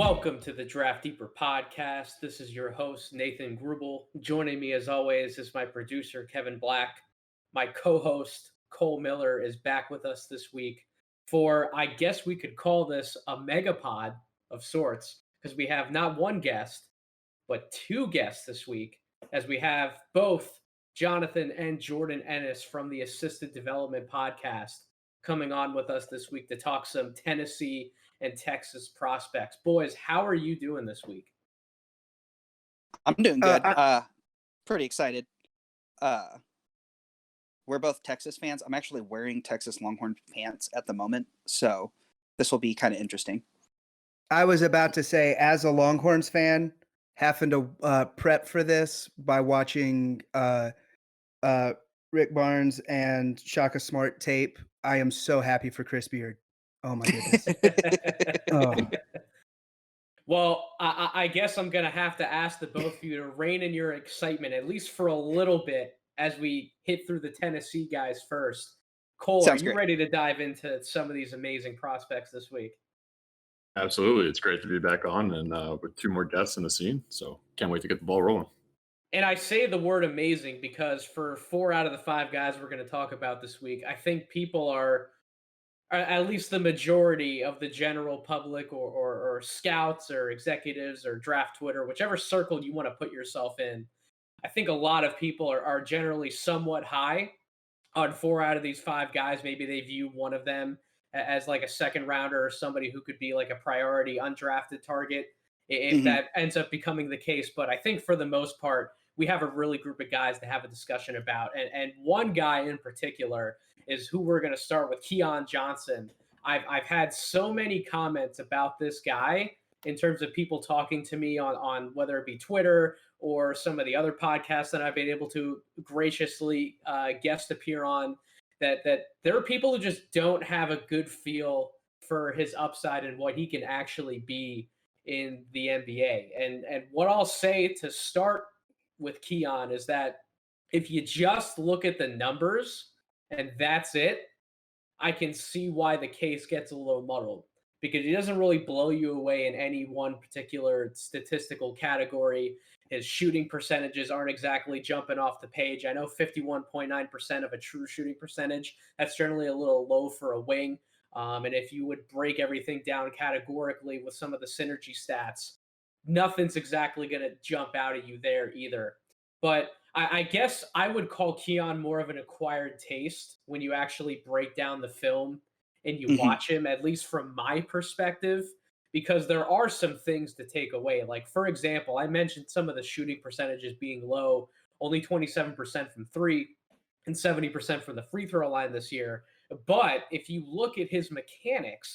Welcome to the Draft Deeper podcast. This is your host, Nathan Grubel. Joining me, as always, is my producer, Kevin Black. My co host, Cole Miller, is back with us this week for, I guess we could call this a megapod of sorts, because we have not one guest, but two guests this week, as we have both Jonathan and Jordan Ennis from the Assisted Development podcast coming on with us this week to talk some Tennessee and Texas prospects. Boys, how are you doing this week? I'm doing good. Pretty excited. We're both Texas fans. I'm actually wearing Texas Longhorn pants at the moment, so this will be kind of interesting. I was about to say, as a Longhorns fan, having to prep for this by watching Rick Barnes and Shaka Smart tape, I am so happy for Chris Beard. Oh my goodness. Oh. Well, I guess I'm going to have to ask the both of you to rein in your excitement, at least for a little bit, as we hit through the Tennessee guys first. Cole, Sounds are you great. ready to dive into some of these amazing prospects this week? Absolutely. It's great to be back on and with two more guests in the scene. So can't wait to get the ball rolling. And I say the word amazing because for 4 out of the 5 guys we're going to talk about this week, I think people are at least the majority of the general public or scouts or executives or draft Twitter, whichever circle you want to put yourself in. I think a lot of people are generally somewhat high on 4 out of these 5 guys. Maybe they view one of them as like a second rounder or somebody who could be like a priority undrafted target if that ends up becoming the case. But I think for the most part, we have a really group of guys to have a discussion about. And one guy in particular is who we're going to start with, Keon Johnson. I've had so many comments about this guy in terms of people talking to me on whether it be Twitter or some of the other podcasts that I've been able to graciously guest appear on, that there are people who just don't have a good feel for his upside and what he can actually be in the NBA. And what I'll say to start with Keon is that if you just look at the numbers and that's it, I can see why the case gets a little muddled, because he doesn't really blow you away in any one particular statistical category. His shooting percentages aren't exactly jumping off the page. I know 51.9% of a true shooting percentage, that's generally a little low for a wing. And if you would break everything down categorically with some of the synergy stats, nothing's exactly going to jump out at you there either. But I guess I would call Keon more of an acquired taste when you actually break down the film and you watch him, at least from my perspective, because there are some things to take away. Like, for example, I mentioned some of the shooting percentages being low, only 27% from three and 70% from the free throw line this year. But if you look at his mechanics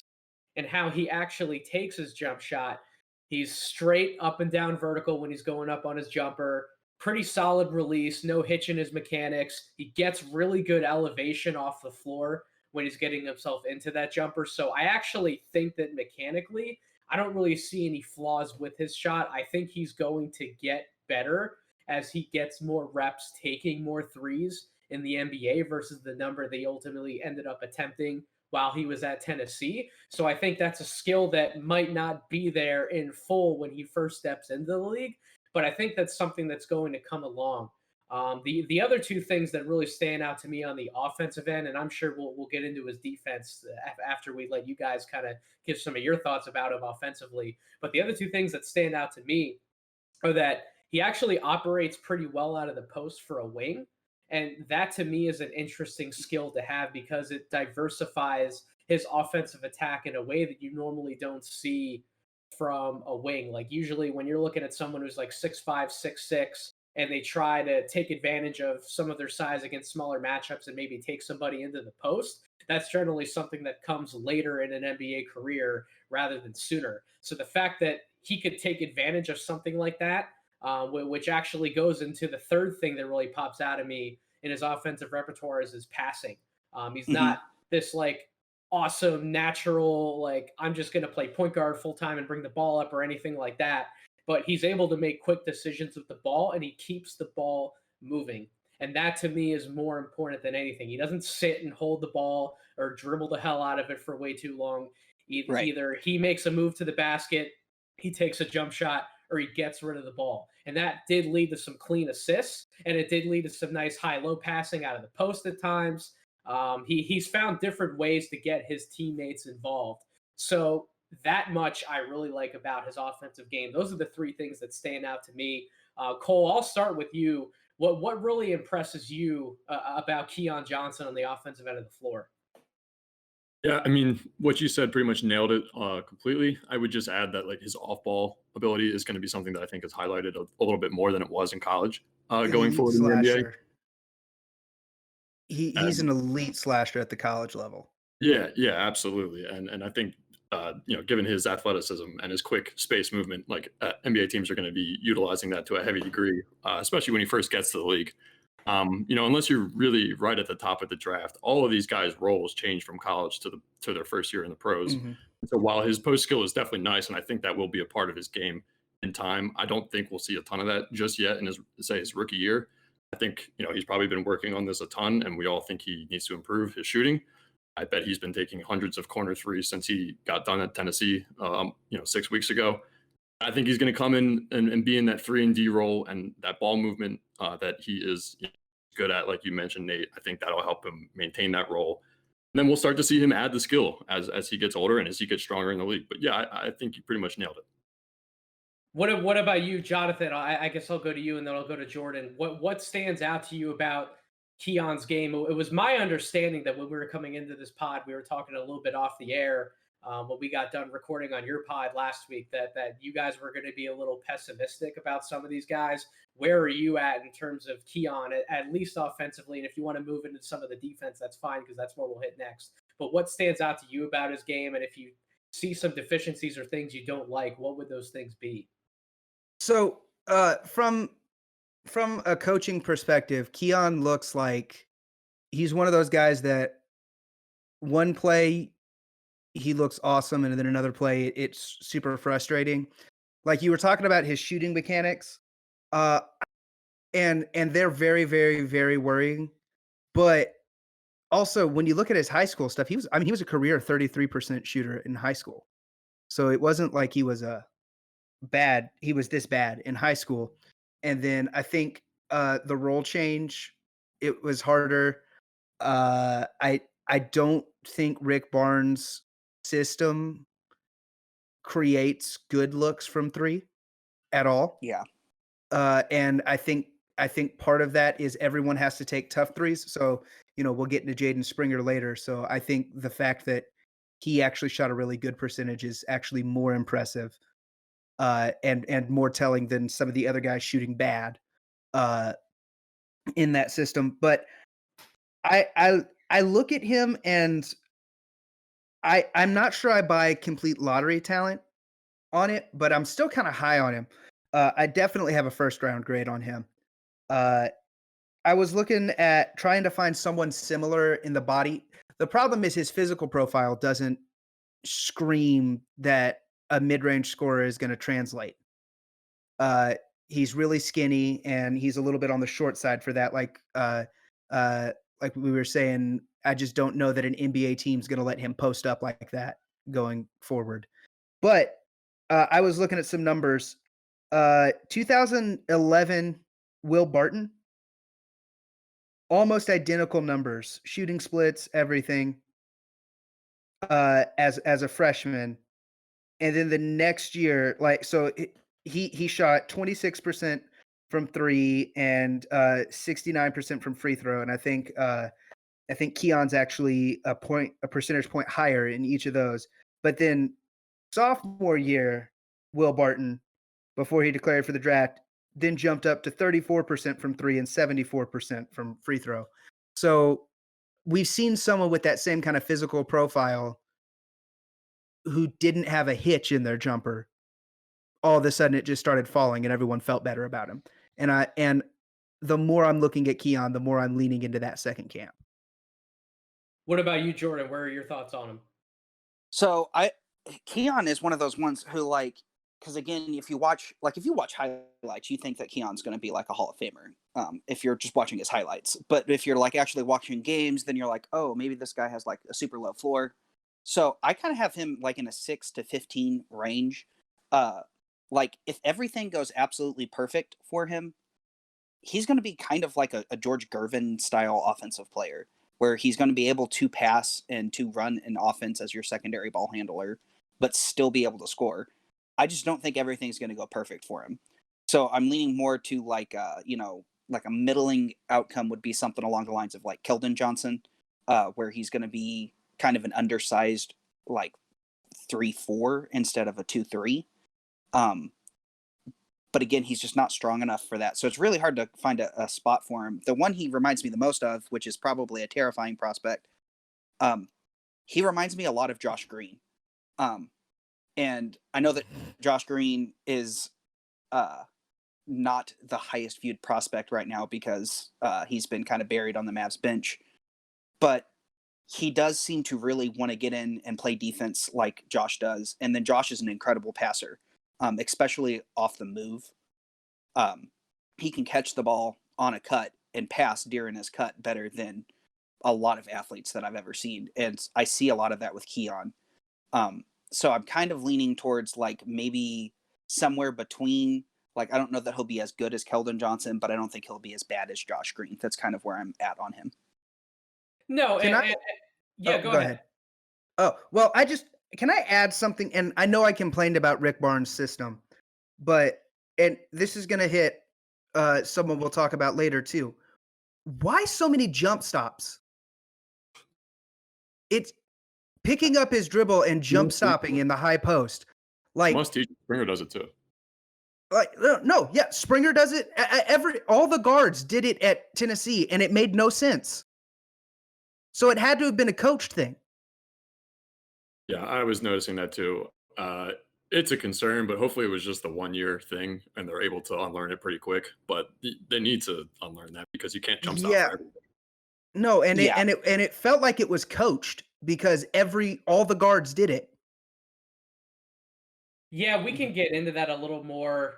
and how he actually takes his jump shot, he's straight up and down vertical when he's going up on his jumper. Pretty solid release, no hitch in his mechanics. He gets really good elevation off the floor when he's getting himself into that jumper. So I actually think that mechanically, I don't really see any flaws with his shot. I think he's going to get better as he gets more reps taking more threes in the NBA versus the number they ultimately ended up attempting while he was at Tennessee. So I think that's a skill that might not be there in full when he first steps into the league, but I think that's something that's going to come along. The other two things that really stand out to me on the offensive end, and I'm sure we'll get into his defense after we let you guys kind of give some of your thoughts about him offensively. But the other two things that stand out to me are that he actually operates pretty well out of the post for a wing. And that to me is an interesting skill to have because it diversifies his offensive attack in a way that you normally don't see from a wing. Like usually when you're looking at someone who's like 6'5", 6'6", and they try to take advantage of some of their size against smaller matchups and maybe take somebody into the post, that's generally something that comes later in an NBA career rather than sooner. So the fact that he could take advantage of something like that, which actually goes into the third thing that really pops out of me in his offensive repertoire, is his passing. He's not this like awesome natural, like I'm just going to play point guard full time and bring the ball up or anything like that. But he's able to make quick decisions with the ball and he keeps the ball moving. And that to me is more important than anything. He doesn't sit and hold the ball or dribble the hell out of it for way too long. Either he makes a move to the basket he takes a jump shot or he gets rid of the ball. And that did lead to some clean assists, and it did lead to some nice high-low passing out of the post at times. He's found different ways to get his teammates involved. So that much I really like about his offensive game. Those are the three things that stand out to me. Cole, I'll start with you. What really impresses you about Keon Johnson on the offensive end of the floor? Yeah, I mean, what you said pretty much nailed it completely. I would just add that like his off-ball ability is going to be something that I think is highlighted a little bit more than it was in college going Elite forward in the NBA. slasher. He's an elite slasher at the college level. Yeah, absolutely. And I think given his athleticism and his quick space movement, like NBA teams are going to be utilizing that to a heavy degree, especially when he first gets to the league. Unless you're really right at the top of the draft, all of these guys' roles change from college to their first year in the pros. Mhm. So while his post skill is definitely nice, and I think that will be a part of his game in time, I don't think we'll see a ton of that just yet in his rookie year. I think he's probably been working on this a ton, and we all think he needs to improve his shooting. I bet he's been taking hundreds of corner threes since he got done at Tennessee, 6 weeks ago. I think he's going to come in and be in that 3-and-D role and that ball movement that he is good at, like you mentioned, Nate. I think that'll help him maintain that role. And then we'll start to see him add the skill as he gets older and as he gets stronger in the league. But yeah, I think you pretty much nailed it. What about you, Jonathan? I guess I'll go to you and then I'll go to Jordan. What stands out to you about Keon's game? It was my understanding that when we were coming into this pod, we were talking a little bit off the air when we got done recording on your pod last week that you guys were going to be a little pessimistic about some of these guys. Where are you at in terms of Keon, at least offensively? And if you want to move into some of the defense, that's fine because that's what we'll hit next. But what stands out to you about his game? And if you see some deficiencies or things you don't like, what would those things be? So, from a coaching perspective, Keon looks like he's one of those guys that one play he looks awesome, and then another play it's super frustrating. Like you were talking about his shooting mechanics, uh, and they're very, very, very worrying. But also, when you look at his high school stuff, he was a career 33% shooter in high school. So it wasn't like he was he was this bad in high school. And then I think the role change, it was harder. I don't think Rick Barnes' system creates good looks from three at all. Yeah. And I think part of that is everyone has to take tough threes. So, we'll get into Jaden Springer later. So I think the fact that he actually shot a really good percentage is actually more impressive and more telling than some of the other guys shooting bad in that system. But I look at him and I'm not sure I buy complete lottery talent on it, but I'm still kind of high on him. I definitely have a first round grade on him. I was looking at trying to find someone similar in the body. The problem is his physical profile doesn't scream that a mid-range scorer is going to translate. He's really skinny and he's a little bit on the short side for that. Like we were saying, I just don't know that an NBA team's going to let him post up like that going forward. But I was looking at some numbers. 2011, Will Barton, almost identical numbers, shooting splits, everything, as a freshman. And then the next year, he shot 26% from three and 69% from free throw. And I think Keon's actually a percentage point higher in each of those. But then sophomore year, Will Barton, before he declared for the draft, then jumped up to 34% from three and 74% from free throw. So we've seen someone with that same kind of physical profile who didn't have a hitch in their jumper. All of a sudden it just started falling and everyone felt better about him. And the more I'm looking at Keon, the more I'm leaning into that second camp. What about you, Jordan? Where are your thoughts on him? So Keon is one of those ones who because again, if you watch highlights, you think that Keon's going to be like a Hall of Famer. If you're just watching his highlights, but if you're actually watching games, then you're like, oh, maybe this guy has a super low floor. So I kind of have him in a 6 to 15 range. like if everything goes absolutely perfect for him, he's going to be kind of like a George Gervin style offensive player, where he's going to be able to pass and to run an offense as your secondary ball handler, but still be able to score. I just don't think everything's going to go perfect for him. So I'm leaning more to like, like a middling outcome would be something along the lines of like Keldon Johnson, where he's going to be kind of an undersized like 3-4 instead of a 2-3. But again, he's just not strong enough for that. So it's really hard to find a spot for him. The one he reminds me the most of, which is probably a terrifying prospect, he reminds me a lot of Josh Green. And I know that Josh Green is not the highest viewed prospect right now because he's been kind of buried on the Mavs bench. But he does seem to really want to get in and play defense like Josh does. And then Josh is an incredible passer. Especially off the move. He can catch the ball on a cut and pass during his cut better than a lot of athletes that I've ever seen. And I see a lot of that with Keon. So I'm kind of leaning towards like maybe somewhere between, like, I don't know that he'll be as good as Keldon Johnson, but I don't think he'll be as bad as Josh Green. That's kind of where I'm at on him. No, yeah, go ahead. Oh, well, can I add something? And I know I complained about Rick Barnes' system, and this is going to hit someone we'll talk about later too. Why so many jump stops? It's picking up his dribble and jump stopping in the high post. Like Springer does it too. Like no, yeah, Springer does it. All the guards did it at Tennessee, and it made no sense. So it had to have been a coached thing. Yeah, I was noticing that too. It's a concern, but hopefully it was just the 1 year thing and they're able to unlearn it pretty quick. But they need to unlearn that because you can't jump stop for everything. No, and it felt like it was coached because all the guards did it. Yeah, we can get into that a little more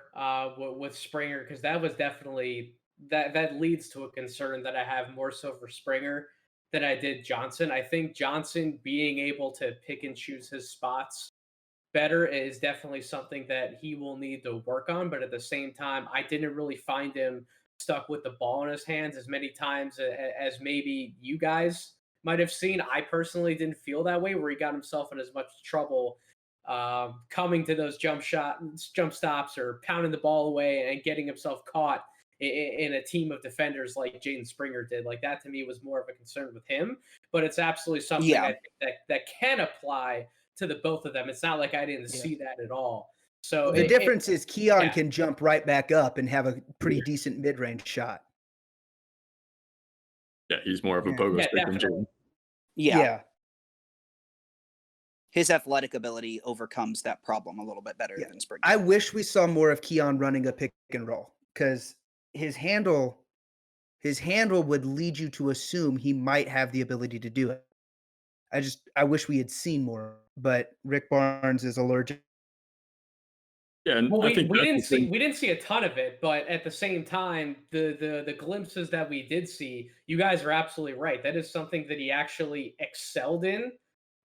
with Springer because that was definitely that leads to a concern that I have more so for Springer than I did Johnson. I think Johnson being able to pick and choose his spots better is definitely something that he will need to work on. But at the same time, I didn't really find him stuck with the ball in his hands as many times as maybe you guys might have seen. I personally didn't feel that way, where he got himself in as much trouble coming to those jump stops or pounding the ball away and getting himself caught in a team of defenders like Jaden Springer did. Like that to me was more of a concern with him, but it's absolutely something I think that can apply to the both of them. It's not like I didn't see that at all. So the difference is Keon can jump right back up and have a pretty decent mid-range shot. Yeah, he's more of a pogo stick than Jaden. Yeah. His athletic ability overcomes that problem a little bit better than Springer. I wish we saw more of Keon running a pick and roll because his handle would lead you to assume he might have the ability to do it. I wish we had seen more, but Rick Barnes is allergic. Yeah, and well, I think we didn't see a ton of it, but at the same time, the glimpses that we did see, you guys are absolutely right. That is something that he actually excelled in,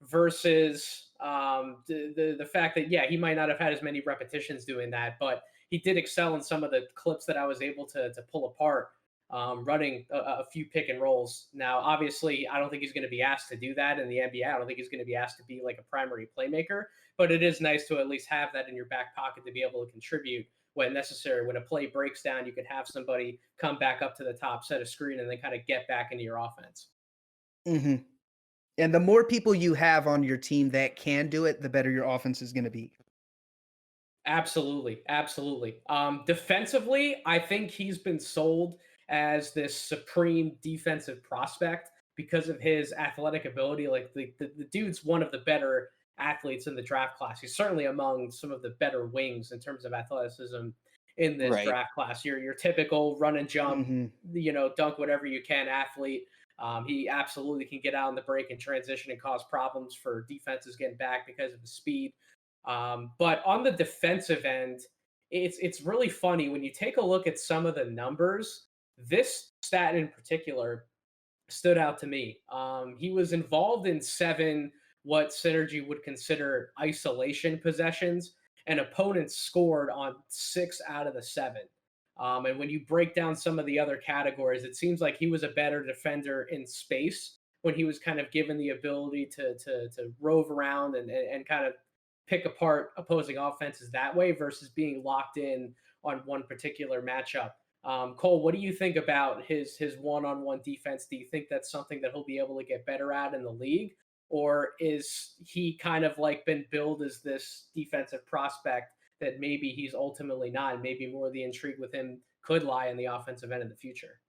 versus the fact that he might not have had as many repetitions doing that, but he did excel in some of the clips that I was able to pull apart, running a few pick and rolls. Now, obviously, I don't think he's going to be asked to do that in the NBA. I don't think he's going to be asked to be like a primary playmaker, but it is nice to at least have that in your back pocket to be able to contribute when necessary. When a play breaks down, you can have somebody come back up to the top, set a screen, and then kind of get back into your offense. Mm-hmm. And the more people you have on your team that can do it, the better your offense is going to be. Absolutely. Defensively, I think he's been sold as this supreme defensive prospect because of his athletic ability. Like the dude's one of the better athletes in the draft class. He's certainly among some of the better wings in terms of athleticism in this draft class. Your typical run and jump, dunk whatever you can athlete. He absolutely can get out on the break and transition and cause problems for defenses getting back because of his speed. But on the defensive end, it's really funny when you take a look at some of the numbers. This stat in particular stood out to me. He was involved in 7 what Synergy would consider isolation possessions, and opponents scored on 6 out of the 7. And when you break down some of the other categories, it seems like he was a better defender in space when he was kind of given the ability to rove around and kind of pick apart opposing offenses that way versus being locked in on one particular matchup. Cole, what do you think about his one-on-one defense? Do you think that's something that he'll be able to get better at in the league? Or is he kind of like been billed as this defensive prospect that maybe he's ultimately not, and maybe more of the intrigue with him could lie in the offensive end in the future?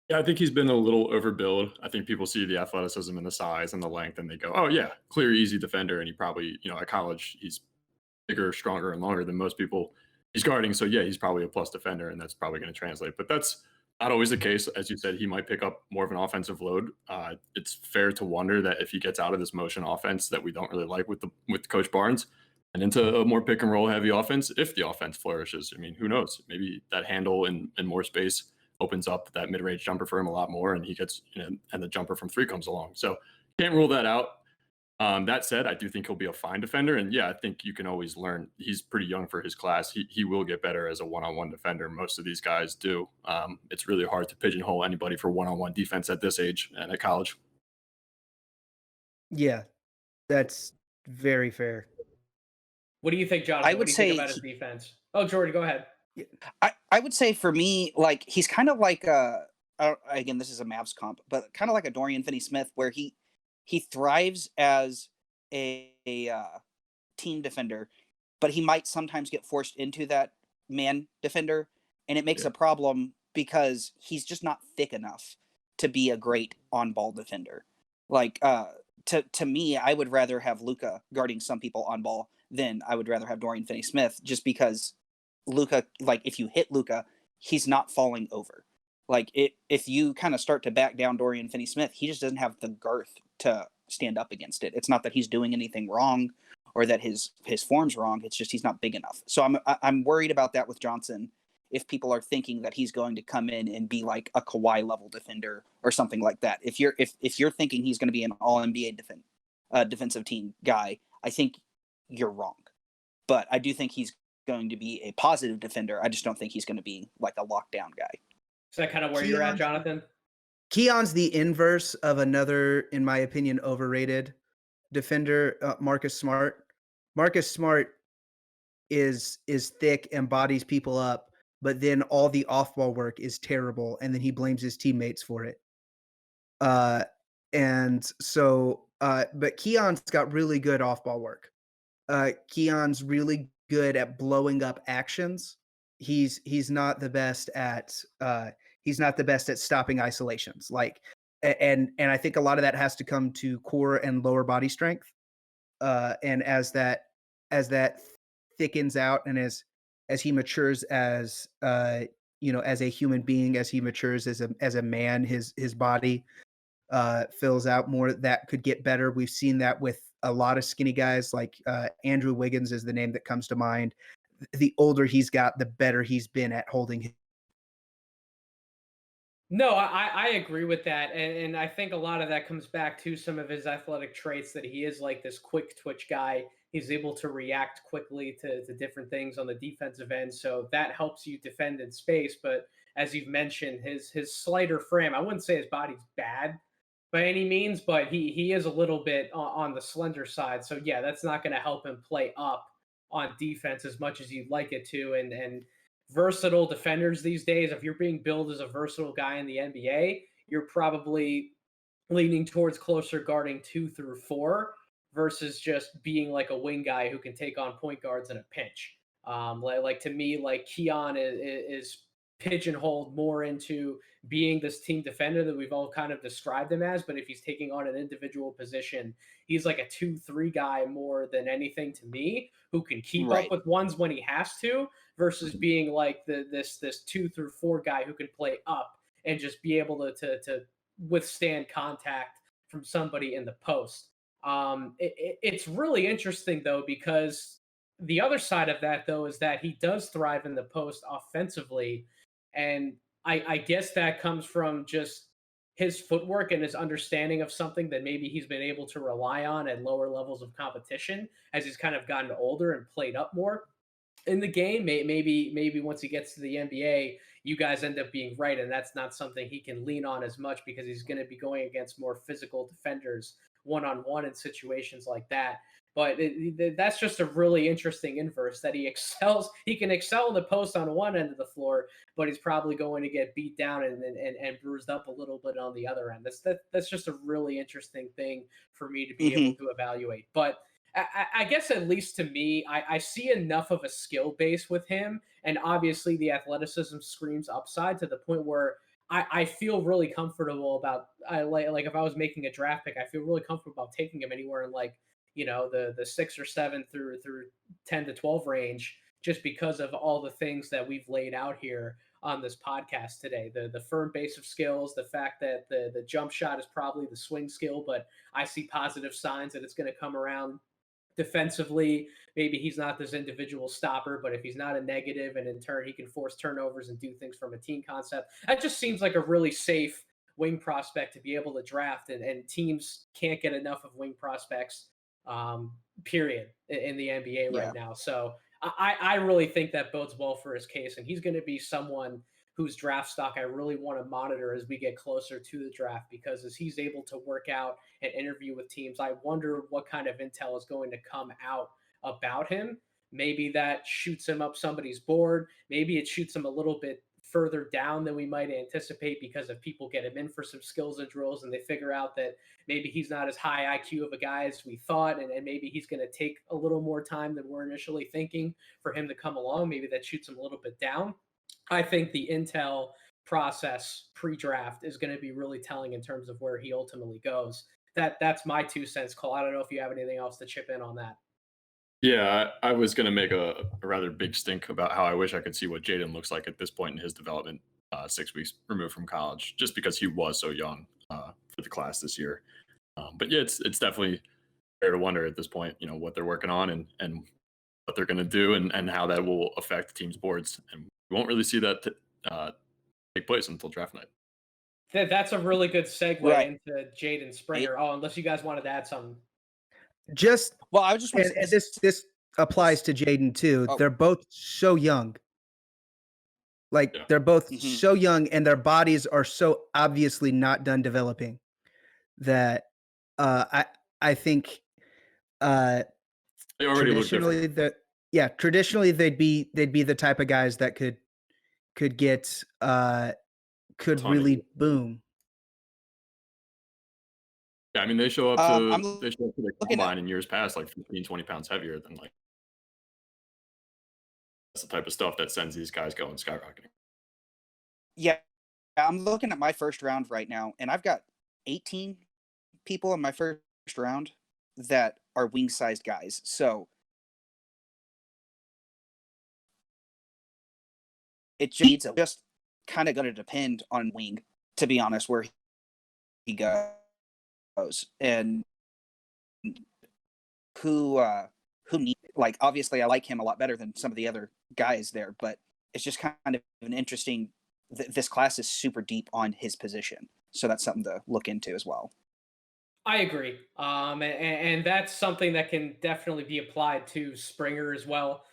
Yeah, I think he's been a little overbilled. I think people see the athleticism and the size and the length, and they go, "Oh yeah, clear, easy defender." And he probably, at college, he's bigger, stronger, and longer than most people he's guarding. So yeah, he's probably a plus defender, and that's probably going to translate. But that's not always the case. As you said, he might pick up more of an offensive load. It's fair to wonder that if he gets out of this motion offense that we don't really like with Coach Barnes and into a more pick and roll heavy offense, if the offense flourishes, I mean, who knows? Maybe that handle and more space opens up that mid-range jumper for him a lot more, and he gets, and the jumper from 3 comes along. So can't rule that out. That said, I do think he'll be a fine defender, and yeah, I think you can always learn. He's pretty young for his class. He will get better as a one-on-one defender. Most of these guys do. It's really hard to pigeonhole anybody for one-on-one defense at this age and at college. Yeah, that's very fair. What do you think, Jonathan? I What would do you think say about his defense? Oh, Jordan, go ahead. I would say for me, like he's kind of like again, this is a Mavs comp, but kind of like a Dorian Finney-Smith, where he thrives as a team defender, but he might sometimes get forced into that man defender, and it makes Yeah. a problem because he's just not thick enough to be a great on-ball defender. Like to me, I would rather have Luka guarding some people on ball than I would rather have Dorian Finney-Smith, just because Luka, like if you hit Luka, he's not falling over. Like if you kind of start to back down Dorian Finney-Smith, he just doesn't have the girth to stand up against it. It's not that he's doing anything wrong or that his form's wrong. It's just he's not big enough. So I'm worried about that with Johnson. If people are thinking that he's going to come in and be like a Kawhi level defender or something like that, if you're thinking he's going to be an All NBA defensive team guy, I think you're wrong. But I do think he's going to be a positive defender. I just don't think he's going to be like a lockdown guy. Is that kind of where you're at, Jonathan? Keon's the inverse of another, in my opinion, overrated defender, Marcus Smart. Marcus Smart is thick and bodies people up, but then all the off-ball work is terrible, and then he blames his teammates for it. And so, but Keon's got really good off-ball work. Keon's really good at blowing up actions. He's not the best at stopping isolations. Like, and I think a lot of that has to come to core and lower body strength. And as that thickens out, and as he matures as as a human being, as he matures as a man, his body fills out more. That could get better. We've seen that with a lot of skinny guys, like Andrew Wiggins is the name that comes to mind. The older he's got, the better he's been at holding him. No, I agree with that. And I think a lot of that comes back to some of his athletic traits, that he is like this quick twitch guy. He's able to react quickly to different things on the defensive end. So that helps you defend in space. But as you've mentioned, his slighter frame, I wouldn't say his body's bad by any means, but he is a little bit on the slender side. So yeah, that's not going to help him play up on defense as much as you'd like it to. And versatile defenders these days, if you're being billed as a versatile guy in the NBA, you're probably leaning towards closer guarding 2 through 4 versus just being like a wing guy who can take on point guards in a pinch. Like to me, like Keon is pigeonholed more into being this team defender that we've all kind of described him as. But if he's taking on an individual position, he's like a 2-3 guy more than anything to me, who can keep up with ones when he has to, versus being like this 2 through 4 guy who can play up and just be able to withstand contact from somebody in the post. It's really interesting though, because the other side of that though is that he does thrive in the post offensively, and I guess that comes from just his footwork and his understanding of something that maybe he's been able to rely on at lower levels of competition as he's kind of gotten older and played up more in the game. Maybe once he gets to the NBA, you guys end up being right, and that's not something he can lean on as much because he's going to be going against more physical defenders one-on-one in situations like that. But that's just a really interesting inverse that he excels. He can excel in the post on one end of the floor, but he's probably going to get beat down and bruised up a little bit on the other end. That's just a really interesting thing for me to be able to evaluate. But I guess at least to me, I see enough of a skill base with him, and obviously the athleticism screams upside to the point where I feel really comfortable about. I like if I was making a draft pick, I feel really comfortable about taking him anywhere in like the 6 or 7 through 10 to 12 range, just because of all the things that we've laid out here on this podcast today. The firm base of skills, the fact that the jump shot is probably the swing skill, but I see positive signs that it's going to come around. Defensively, maybe he's not this individual stopper, but if he's not a negative and in turn he can force turnovers and do things from a team concept, that just seems like a really safe wing prospect to be able to draft. And teams can't get enough of wing prospects, period, in the NBA right now. So I really think that bodes well for his case, and he's going to be someone whose draft stock I really want to monitor as we get closer to the draft, because as he's able to work out and interview with teams, I wonder what kind of intel is going to come out about him. Maybe that shoots him up somebody's board. Maybe it shoots him a little bit further down than we might anticipate because if people get him in for some skills and drills and they figure out that maybe he's not as high IQ of a guy as we thought, and maybe he's going to take a little more time than we're initially thinking for him to come along. Maybe that shoots him a little bit down. I think the intel process pre-draft is going to be really telling in terms of where he ultimately goes. That's my 2 cents, Cole. I don't know if you have anything else to chip in on that. Yeah, I was going to make a rather big stink about how I wish I could see what Jaden looks like at this point in his development, 6 weeks removed from college, just because he was so young for the class this year. But yeah, it's definitely fair to wonder at this point, what they're working on and what they're going to do and how that will affect the team's boards. And we won't really see that take place until draft night. That's a really good segue into Jaden Springer. Oh, unless you guys wanted to add something. I was just and this applies to Jaden too. They're both so young. They're both so young, and their bodies are so obviously not done developing that I think they already look different. Traditionally they'd be the type of guys that could get could really boom. Yeah, I mean, they show up to the combine in years past like 15, 20 pounds heavier than like that's the type of stuff that sends these guys going skyrocketing. Yeah, I'm looking at my first round right now, and I've got 18 people in my first round that are wing-sized guys. So it's just kind of going to depend on wing, to be honest, where he goes and who need. Like, obviously, I like him a lot better than some of the other guys there, but it's just kind of an interesting. This class is super deep on his position, so that's something to look into as well. I agree, and that's something that can definitely be applied to Springer as well.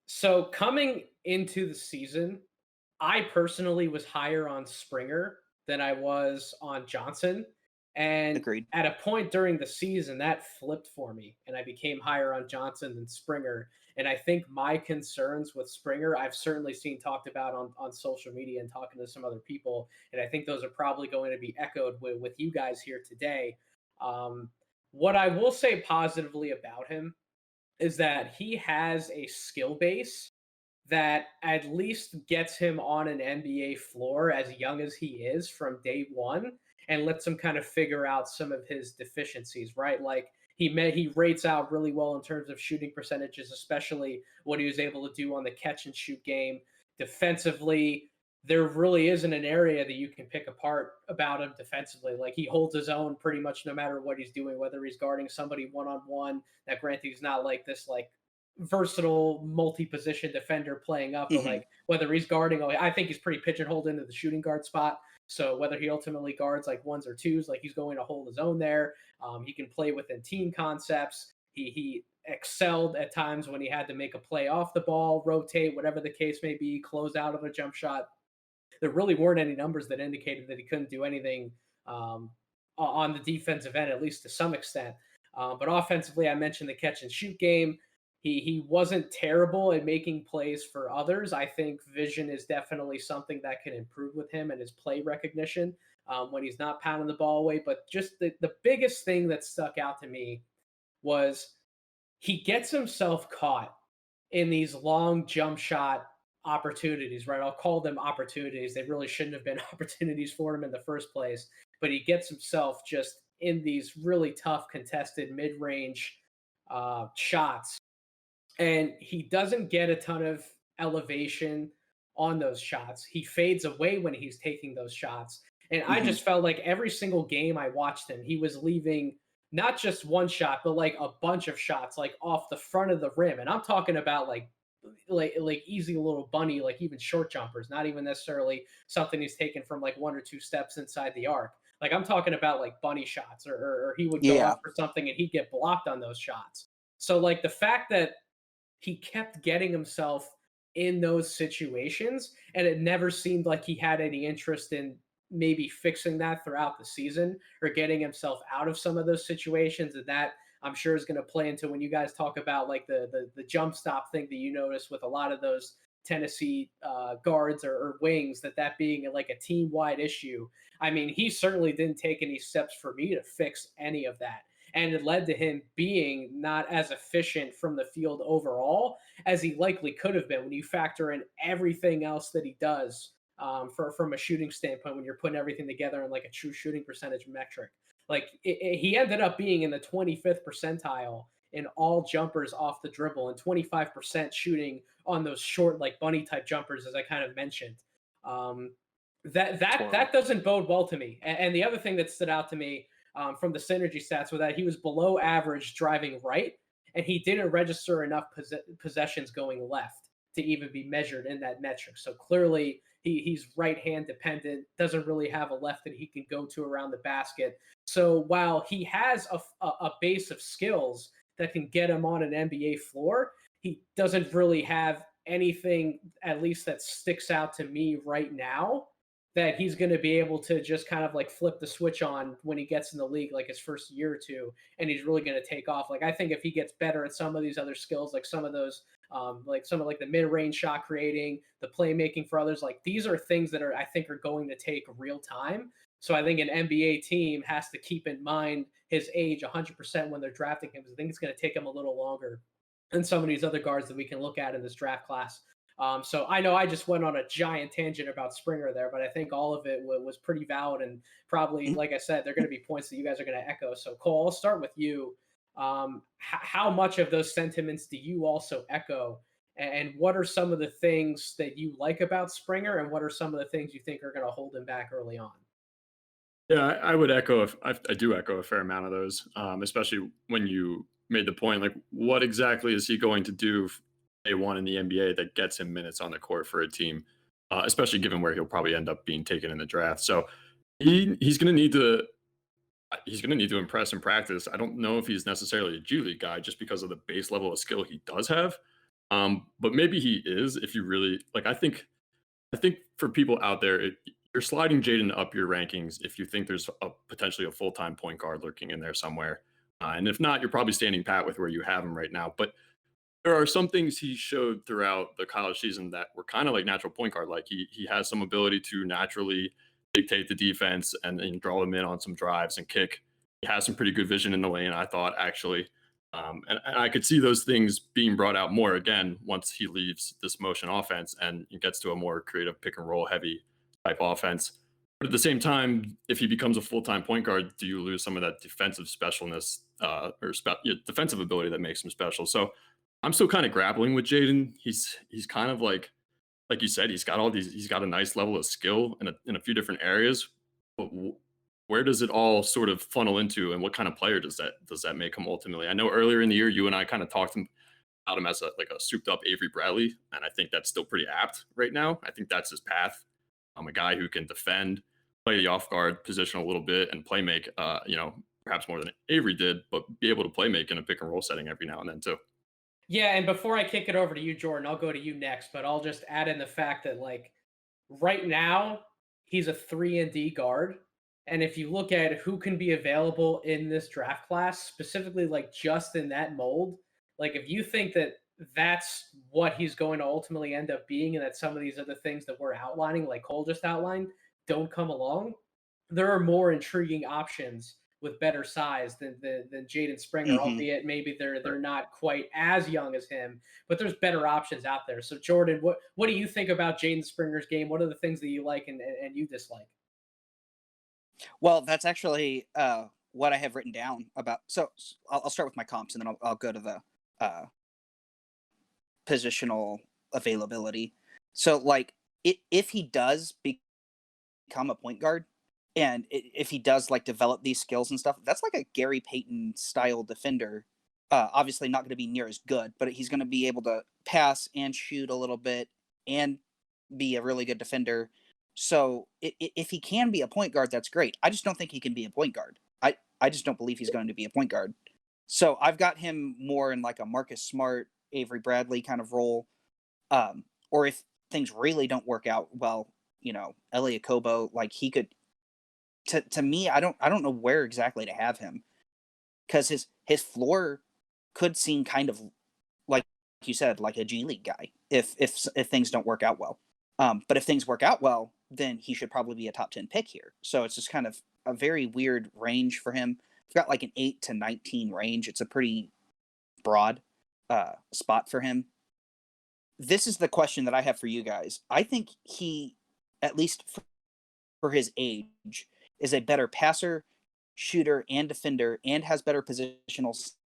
So coming into the season, I personally was higher on Springer than I was on Johnson. And Agreed. At a point during the season, that flipped for me, and I became higher on Johnson than Springer. And I think my concerns with Springer, I've certainly seen talked about on social media and talking to some other people, and I think those are probably going to be echoed with you guys here today. What I will say positively about him is that he has a skill base that at least gets him on an NBA floor as young as he is from day one, and lets him kind of figure out some of his deficiencies, right? Like he rates out really well in terms of shooting percentages, especially what he was able to do on the catch and shoot game. Defensively, there really isn't an area that you can pick apart about him defensively. Like he holds his own pretty much no matter what he's doing, whether he's guarding somebody one-on-one. Now, granted, he's not like this versatile multi-position defender playing up, but like whether he's guarding, I think he's pretty pigeonholed into the shooting guard spot. So whether he ultimately guards like ones or twos, like he's going to hold his own there. He can play within team concepts. He excelled at times when he had to make a play off the ball, rotate, whatever the case may be, close out of a jump shot. There really weren't any numbers that indicated that he couldn't do anything on the defensive end, at least to some extent. But offensively, I mentioned the catch and shoot game. He wasn't terrible at making plays for others. I think vision is definitely something that can improve with him and his play recognition when he's not pounding the ball away. But just the biggest thing that stuck out to me was he gets himself caught in these long jump shot opportunities, right? I'll call them opportunities. They really shouldn't have been opportunities for him in the first place, but he gets himself just in these really tough contested mid-range shots, and he doesn't get a ton of elevation on those shots. He fades away when he's taking those shots. And I just felt like every single game I watched him, he was leaving not just one shot, but like a bunch of shots, like off the front of the rim. And I'm talking about like easy little bunny, like even short jumpers, not even necessarily something he's taken from like 1 or 2 steps inside the arc. Like I'm talking about like bunny shots, or he would go up for something and he'd get blocked on those shots. So like the fact that he kept getting himself in those situations, and it never seemed like he had any interest in maybe fixing that throughout the season or getting himself out of some of those situations. And that I'm sure is going to play into when you guys talk about like the jump stop thing that you notice with a lot of those Tennessee guards or wings, that being like a team-wide issue. I mean, he certainly didn't take any steps for me to fix any of that. And it led to him being not as efficient from the field overall as he likely could have been when you factor in everything else that he does from a shooting standpoint, when you're putting everything together in like a true shooting percentage metric. Like he ended up being in the 25th percentile in all jumpers off the dribble and 25% shooting on those short, like bunny type jumpers, as I kind of mentioned. That doesn't bode well to me. And the other thing that stood out to me from the synergy stats was that he was below average driving right, and he didn't register enough possessions going left to even be measured in that metric. So clearly he's right hand dependent, doesn't really have a left that he can go to around the basket. So while he has a base of skills that can get him on an NBA floor, he doesn't really have anything, at least that sticks out to me right now, that he's going to be able to just kind of like flip the switch on when he gets in the league, like his first year or two, and he's really going to take off. Like I think if he gets better at some of these other skills, like some of those, like some of like the mid-range shot creating, the playmaking for others, like these are things that I think are going to take real time. So I think an NBA team has to keep in mind his age 100% when they're drafting him, because I think it's going to take him a little longer than some of these other guards that we can look at in this draft class. So I know I just went on a giant tangent about Springer there, but I think all of it was pretty valid, and probably, like I said, they're going to be points that you guys are going to echo. So Cole, I'll start with you. How much of those sentiments do you also echo? And what are some of the things that you like about Springer, and what are some of the things you think are going to hold him back early on? Yeah, I would echo. I do echo a fair amount of those, especially when you made the point, like, what exactly is he going to do day one in the NBA that gets him minutes on the court for a team, especially given where he'll probably end up being taken in the draft. So he's going to need to impress in practice. I don't know if he's necessarily a G League guy just because of the base level of skill he does have, but maybe he is. If you really like, I think for people out there, you're sliding Jaden up your rankings if you think there's potentially a full-time point guard lurking in there somewhere. And if not, you're probably standing pat with where you have him right now. But there are some things he showed throughout the college season that were kind of like natural point guard. Like he has some ability to naturally dictate the defense and draw them in on some drives and kick. He has some pretty good vision in the lane, I thought, actually. And I could see those things being brought out more again once he leaves this motion offense and he gets to a more creative pick and roll heavy type offense. But at the same time, if he becomes a full-time point guard, do you lose some of that defensive specialness defensive ability that makes him special? So I'm still kind of grappling with Jaden. He's kind of like you said, he's got a nice level of skill in a few different areas. But where does it all sort of funnel into, and what kind of player does that make him ultimately? I know earlier in the year, you and I kind of talked about him as a souped up Avery Bradley, and I think that's still pretty apt right now. I think that's his path. I'm a guy who can defend, play the off guard position a little bit and play make, perhaps more than Avery did, but be able to play make in a pick and roll setting every now and then too. Yeah, and before I kick it over to you, Jordan, I'll go to you next, but I'll just add in the fact that like right now he's a 3-and-D guard. And if you look at who can be available in this draft class, specifically like just in that mold, like if you think that that's what he's going to ultimately end up being, and that some of these other things that we're outlining, like Cole just outlined, don't come along, there are more intriguing options with better size than Jaden Springer, albeit maybe they're not quite as young as him, but there's better options out there. So Jordan, what do you think about Jaden Springer's game? What are the things that you like and you dislike? Well, that's actually what I have written down about. So I'll start with my comps, and then I'll go to the positional availability. So like if he does become a point guard, and if he does like develop these skills and stuff, that's like a Gary Payton style defender. Obviously not going to be near as good, but he's going to be able to pass and shoot a little bit and be a really good defender. So if he can be a point guard, that's great. I just don't think he can be a point guard. I just don't believe he's going to be a point guard. So I've got him more in like a Marcus Smart, Avery Bradley kind of role. Or if things really don't work out well, Elie Okobo, like he could. To me, I don't know where exactly to have him, because his floor could seem kind of like you said, like a G League guy if things don't work out well. But if things work out well, then he should probably be a top 10 pick here. So it's just kind of a very weird range for him. I've got like an 8 to 19 range. It's a pretty broad spot for him. This is the question that I have for you guys. I think he, at least for his age, is a better passer, shooter, and defender, and has better positional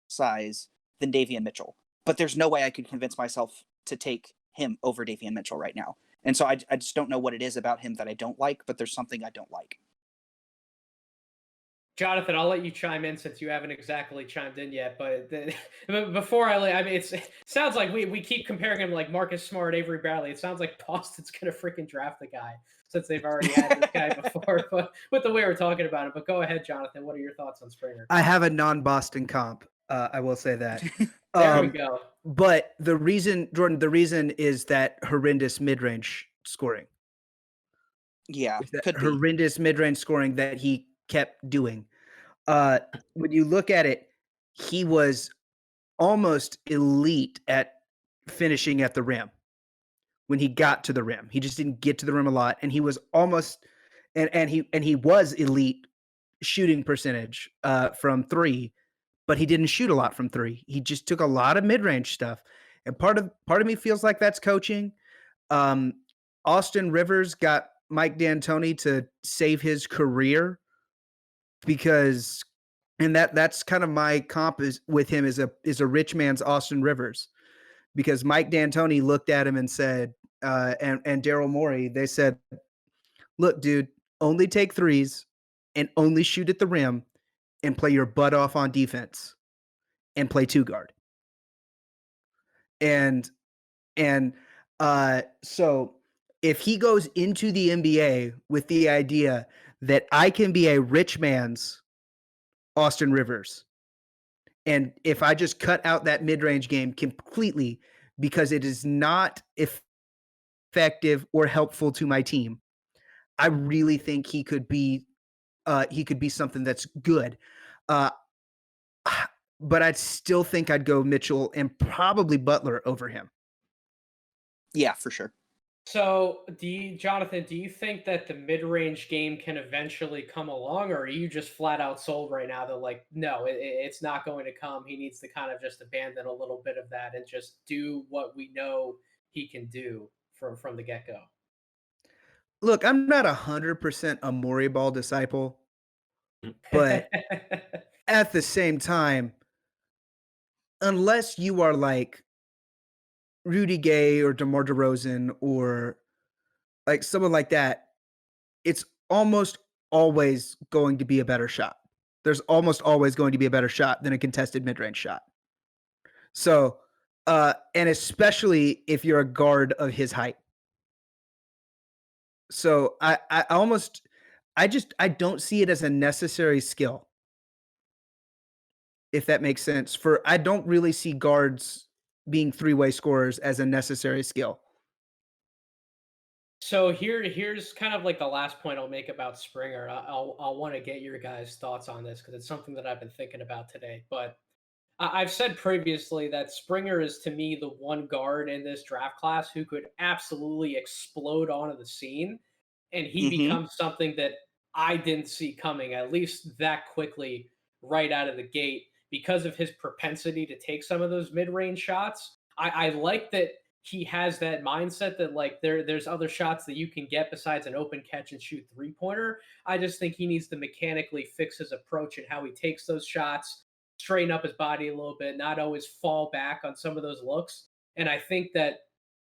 size than Davion Mitchell. But there's no way I could convince myself to take him over Davion Mitchell right now. And so I just don't know what it is about him that I don't like, but there's something I don't like. Jonathan, I'll let you chime in since you haven't exactly chimed in yet. But before I mean, it sounds like we keep comparing him like Marcus Smart, Avery Bradley. It sounds like Boston's going to freaking draft the guy since they've already had this guy before. But with the way we're talking about it. But go ahead, Jonathan. What are your thoughts on Springer? I have a non-Boston comp. I will say that. There we go. But the reason, Jordan, is that horrendous mid-range scoring. Yeah, that horrendous mid-range scoring that he kept doing. When you look at it, he was almost elite at finishing at the rim. When he got to the rim, he just didn't get to the rim a lot, and he was almost, and he was elite shooting percentage from three, but he didn't shoot a lot from three. He just took a lot of mid-range stuff, and part of me feels like that's coaching. Austin Rivers got Mike D'Antoni to save his career, because, and that's kind of my comp is with him is a rich man's Austin Rivers, because Mike D'Antoni looked at him and said, and Daryl Morey, they said, look, dude, only take threes and only shoot at the rim and play your butt off on defense and play two guard. And so if he goes into the NBA with the idea that I can be a rich man's Austin Rivers, and if I just cut out that mid-range game completely because it is not effective or helpful to my team, I really think he could be something that's good. But I'd still think I'd go Mitchell and probably Butler over him. Yeah, for sure. So, Jonathan, do you think that the mid-range game can eventually come along, or are you just flat out sold right now that like, no, it's not going to come? He needs to kind of just abandon a little bit of that and just do what we know he can do from the get-go. Look, I'm not 100% a Morey Ball disciple, but at the same time, unless you are like Rudy Gay or DeMar DeRozan or like someone like that, it's almost always going to be a better shot. There's almost always going to be a better shot than a contested mid-range shot. So, and especially if you're a guard of his height. So I I don't see it as a necessary skill, if that makes sense. I don't really see guards being three-way scorers as a necessary skill. So here's kind of like the last point I'll make about Springer. I'll want to get your guys' thoughts on this because it's something that I've been thinking about today. But I've said previously that Springer is to me the one guard in this draft class who could absolutely explode onto the scene, and he Mm-hmm. becomes something that I didn't see coming, at least that quickly right out of the gate, because of his propensity to take some of those mid-range shots. I like that he has that mindset that like there's other shots that you can get besides an open catch and shoot three-pointer. I just think he needs to mechanically fix his approach and how he takes those shots, straighten up his body a little bit, not always fall back on some of those looks. And I think that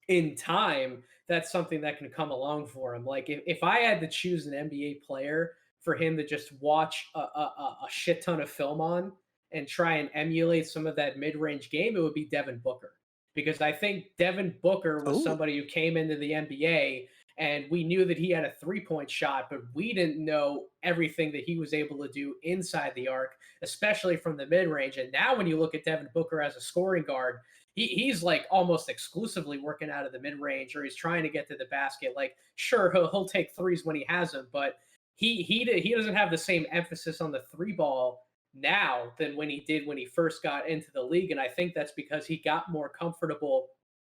in time, that's something that can come along for him. Like if I had to choose an NBA player for him to just watch a shit ton of film on and try and emulate some of that mid-range game, it would be Devin Booker. Because I think Devin Booker was Oh, somebody who came into the NBA and we knew that he had a three-point shot, but we didn't know everything that he was able to do inside the arc, especially from the mid-range. And now when you look at Devin Booker as a scoring guard, he's like almost exclusively working out of the mid-range, or he's trying to get to the basket. Like, sure, he'll take threes when he has them, but he doesn't have the same emphasis on the three ball now than when he did when he first got into the league. And I think that's because he got more comfortable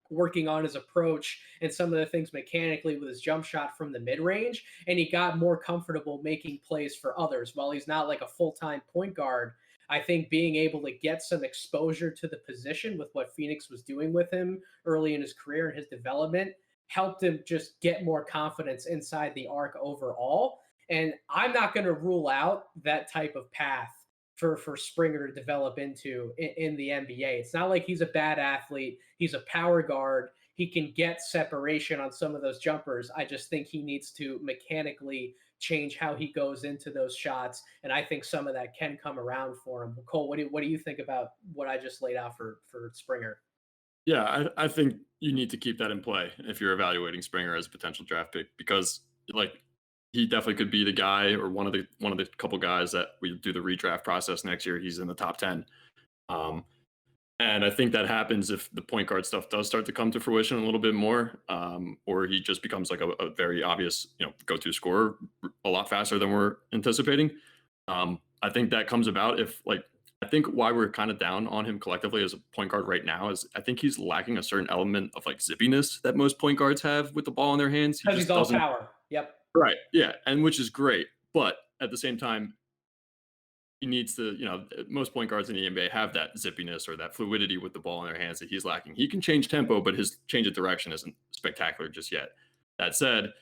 working on his approach and some of the things mechanically with his jump shot from the mid range. And he got more comfortable making plays for others. While he's not like a full time point guard, I think being able to get some exposure to the position with what Phoenix was doing with him early in his career and his development helped him just get more confidence inside the arc overall. And I'm not going to rule out that type of path for Springer to develop into in the NBA. It's not like he's a bad athlete. He's a power guard. He can get separation on some of those jumpers. I just think he needs to mechanically change how he goes into those shots, and I think some of that can come around for him. Cole, what do you think about what I just laid out for Springer? Yeah, I think you need to keep that in play if you're evaluating Springer as a potential draft pick because like he definitely could be the guy or one of the couple guys that we do the redraft process next year. He's in the top 10. Um, and I think that happens if the point guard stuff does start to come to fruition a little bit more, or he just becomes like a very obvious, go-to scorer a lot faster than we're anticipating. I think that comes about if like I think why we're kind of down on him collectively as a point guard right now is I think he's lacking a certain element of like zippiness that most point guards have with the ball in their hands. He Because he's just all doesn't. power. Yep. Right. Yeah. And which is great. But at the same time, he needs to, most point guards in the NBA have that zippiness or that fluidity with the ball in their hands that he's lacking. He can change tempo, but his change of direction isn't spectacular just yet. That said,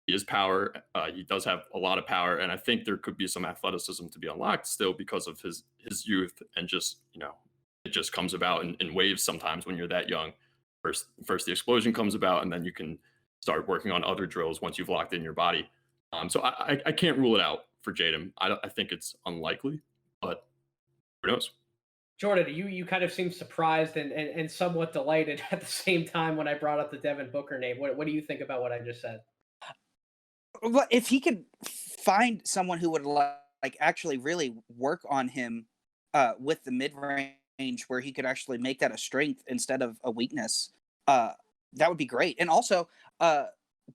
he has power. He does have a lot of power. And I think there could be some athleticism to be unlocked still because of his youth and just, it just comes about in waves sometimes when you're that young. First the explosion comes about, and then you can start working on other drills once you've locked in your body. So I can't rule it out for Jaden. I think it's unlikely, but who knows? Jordan, you kind of seem surprised and somewhat delighted at the same time when I brought up the Devin Booker name. What do you think about what I just said? but if he could find someone who would like actually really work on him with the mid range, where he could actually make that a strength instead of a weakness, that would be great. And also,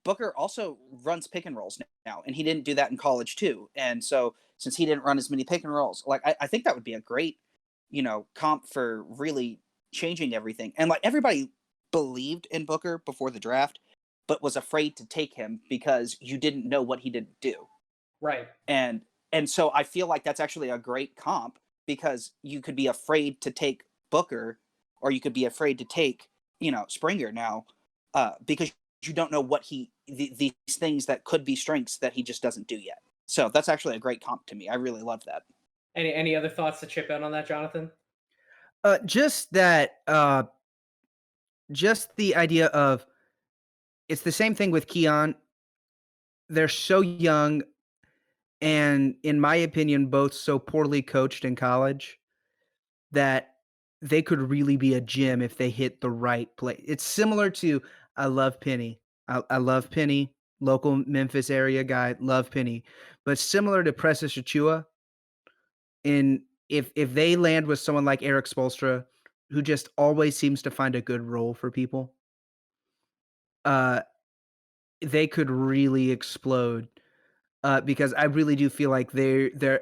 Booker also runs pick and rolls now, and he didn't do that in college too. And so, since he didn't run as many pick and rolls, like I think that would be a great, comp for really changing everything. And like everybody believed in Booker before the draft, but was afraid to take him because you didn't know what he didn't do. Right. And so I feel like that's actually a great comp because you could be afraid to take Booker, or you could be afraid to take, Springer now, because you don't know what these things that could be strengths that he just doesn't do yet. So that's actually a great comp to me. I really love that. Any other thoughts to chip in on that, Jonathan? Just that, just the idea of it's the same thing with Keon. They're so young, and in my opinion, both so poorly coached in college that they could really be a gem if they hit the right play. It's similar to I love Penny. I love Penny. local Memphis area guy, love Penny, but similar to Precious Achua, in if they land with someone like Eric Spoelstra, who just always seems to find a good role for people, uh, they could really explode. Because I really do feel like they're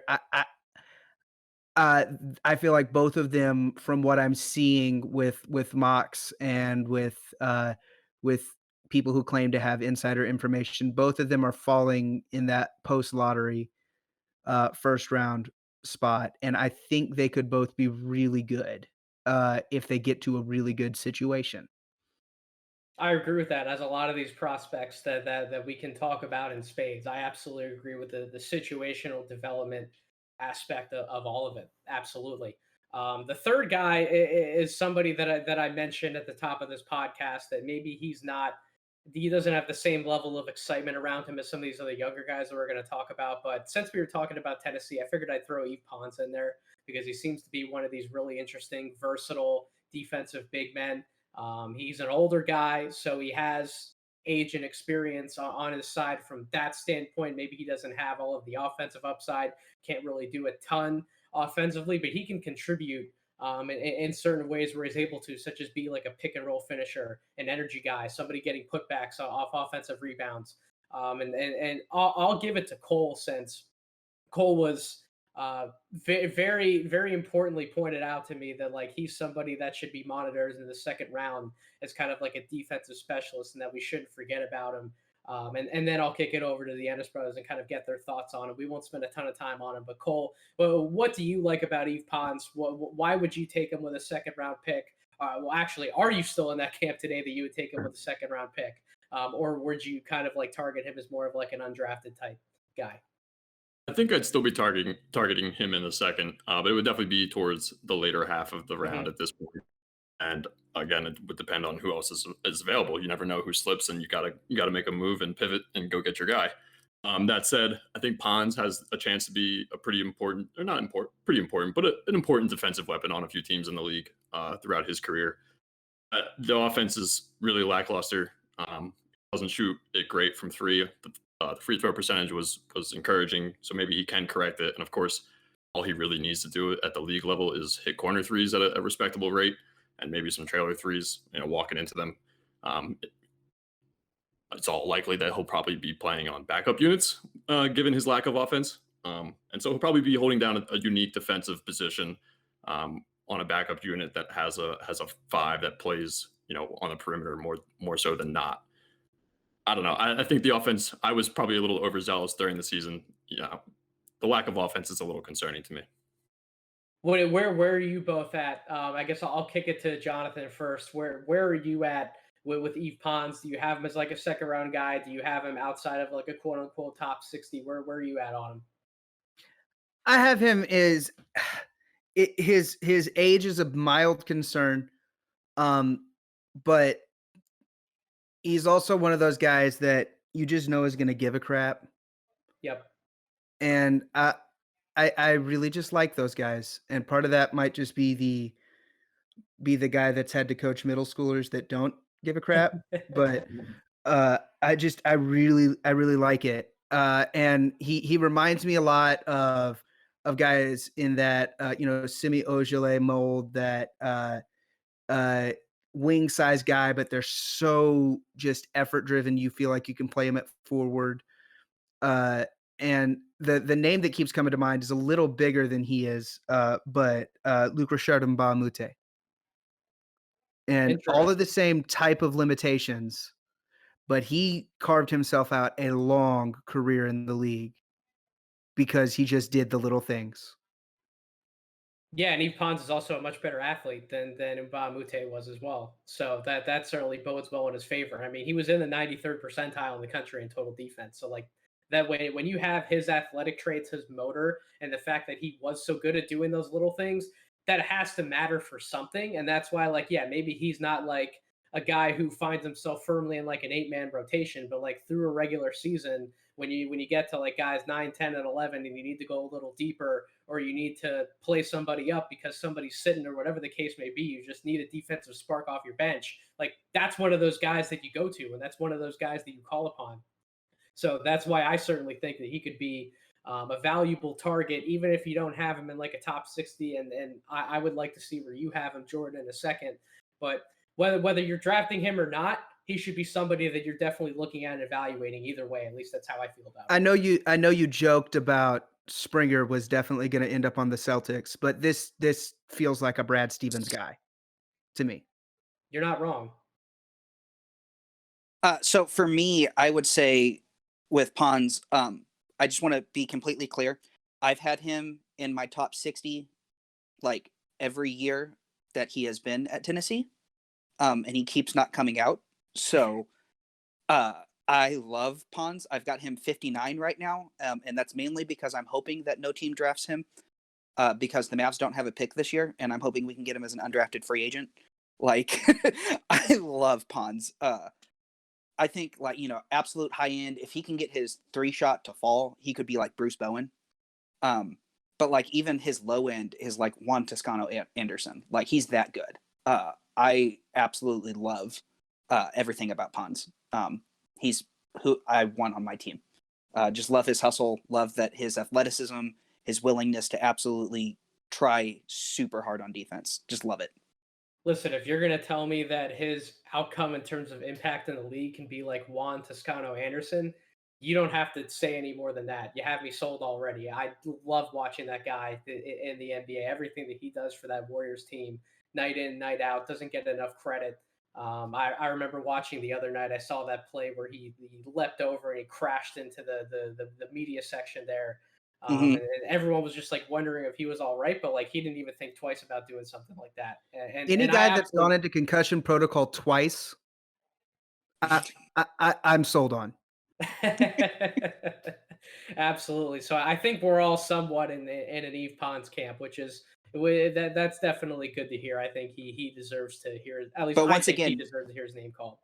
uh, I feel like both of them, from what I'm seeing with mocks and with people who claim to have insider information, both of them are falling in that post lottery first round spot, and I think they could both be really good if they get to a really good situation. I agree with that. As a lot of these prospects that we can talk about in spades, I absolutely agree with the situational development aspect of all of it. Absolutely. The third guy is somebody that I mentioned at the top of this podcast that maybe he doesn't have the same level of excitement around him as some of these other younger guys that we're going to talk about. But since we were talking about Tennessee, I figured I'd throw Yves Pons in there because he seems to be one of these really interesting, versatile defensive big men. He's an older guy, so he has age and experience on his side from that standpoint. Maybe he doesn't have all of the offensive upside, can't really do a ton offensively, but he can contribute in certain ways where he's able to, such as be like a pick and roll finisher, an energy guy, somebody getting putbacks off offensive rebounds. And I'll give it to Cole since Cole was very, very importantly pointed out to me that like he's somebody that should be monitored in the second round as kind of like a defensive specialist, and that we shouldn't forget about him. And then I'll kick it over to the Ennis brothers and kind of get their thoughts on it. We won't spend a ton of time on him, but Cole, well, what do you like about Yves Pons? Why would you take him with a second round pick? Well, actually, are you still in that camp today that you would take him with a second round pick, or would you kind of like target him as more of like an undrafted type guy? I think I'd still be targeting him in the second, but it would definitely be towards the later half of the round Mhm. at this point. And again, it would depend on who else is available. You never know who slips, and you gotta make a move and pivot and go get your guy. That said, I think Pons has a chance to be a pretty important, or not important, pretty important, but an important defensive weapon on a few teams in the league throughout his career. The offense is really lackluster. Doesn't shoot it great from three. The free throw percentage was encouraging, so maybe he can correct it. And of course, all he really needs to do at the league level is hit corner threes at a respectable rate, and maybe some trailer threes. Walking into them. It's all likely that he'll probably be playing on backup units, given his lack of offense. And so he'll probably be holding down a unique defensive position on a backup unit that has a five that plays, on the perimeter more so than not. I don't know. I think the offense. I was probably a little overzealous during the season. The lack of offense is a little concerning to me. Where are you both at? I guess I'll kick it to Jonathan first. Where are you at with Yves Pons? Do you have him as like a second round guy? Do you have him outside of like a quote unquote top 60? Where are you at on him? I have him is his age is a mild concern, um, but he's also one of those guys that you just know is going to give a crap, Yep. and I really just like those guys, and part of that might just be the guy that's had to coach middle schoolers that don't give a crap, but I really like it, and he reminds me a lot of guys in that Simi Ojeleye mold, that uh, wing size guy, but they're so just effort driven. You feel like you can play him at forward. Uh, and the name that keeps coming to mind is a little bigger than he is, but Luc Richard Mbamute, and all of the Interesting. same type of limitations, but he carved himself out a long career in the league because he just did the little things. Yeah, and Yves Pons is also a much better athlete than Mute was as well. So that certainly bodes well in his favor. I mean, he was in the 93rd percentile in the country in total defense. So like that way, when you have his athletic traits, his motor, and the fact that he was so good at doing those little things, that has to matter for something. And that's why, like, yeah, maybe he's not like a guy who finds himself firmly in like an 8-man rotation, but like through a regular season, when you get to like guys 9, 10, and 11, and you need to go a little deeper, or you need to play somebody up because somebody's sitting, or whatever the case may be, you just need a defensive spark off your bench. Like that's one of those guys that you go to, and that's one of those guys that you call upon. So that's why I certainly think that he could be a valuable target, even if you don't have him in like a top 60. And I would like to see where you have him, Jordan, in a second. But whether you're drafting him or not, he should be somebody that you're definitely looking at and evaluating either way. At least that's how I feel about it. I know you joked about Springer was definitely going to end up on the Celtics, but this feels like a Brad Stevens guy to me. You're not wrong. So for me, I would say with Pons, I just want to be completely clear. I've had him in my top 60 like every year that he has been at Tennessee, and he keeps not coming out. So I love Pons. I've got him 59 right now, and that's mainly because I'm hoping that no team drafts him because the Mavs don't have a pick this year, and I'm hoping we can get him as an undrafted free agent. Like, I love Pons. I think, like, absolute high end. If he can get his 3-shot to fall, he could be like Bruce Bowen. But like even his low end is like Juan Toscano Anderson. Like he's that good. I absolutely love everything about Pons. He's who I want on my team. Just love his hustle. Love that his athleticism, his willingness to absolutely try super hard on defense. Just love it. Listen, if you're going to tell me that his outcome in terms of impact in the league can be like Juan Toscano Anderson, you don't have to say any more than that. You have me sold already. I love watching that guy in the NBA. Everything that he does for that Warriors team, night in, night out, doesn't get enough credit. I remember watching the other night. I saw that play where he leapt over and he crashed into the media section there. And everyone was just like wondering if he was all right, but like he didn't even think twice about doing something like that. And Any guy that's gone into concussion protocol twice, I'm sold on. Absolutely. So I think we're all somewhat in an Eve Pons camp, which is that's definitely good to hear. I think he deserves to hear, at least. But once again, he deserves to hear his name called.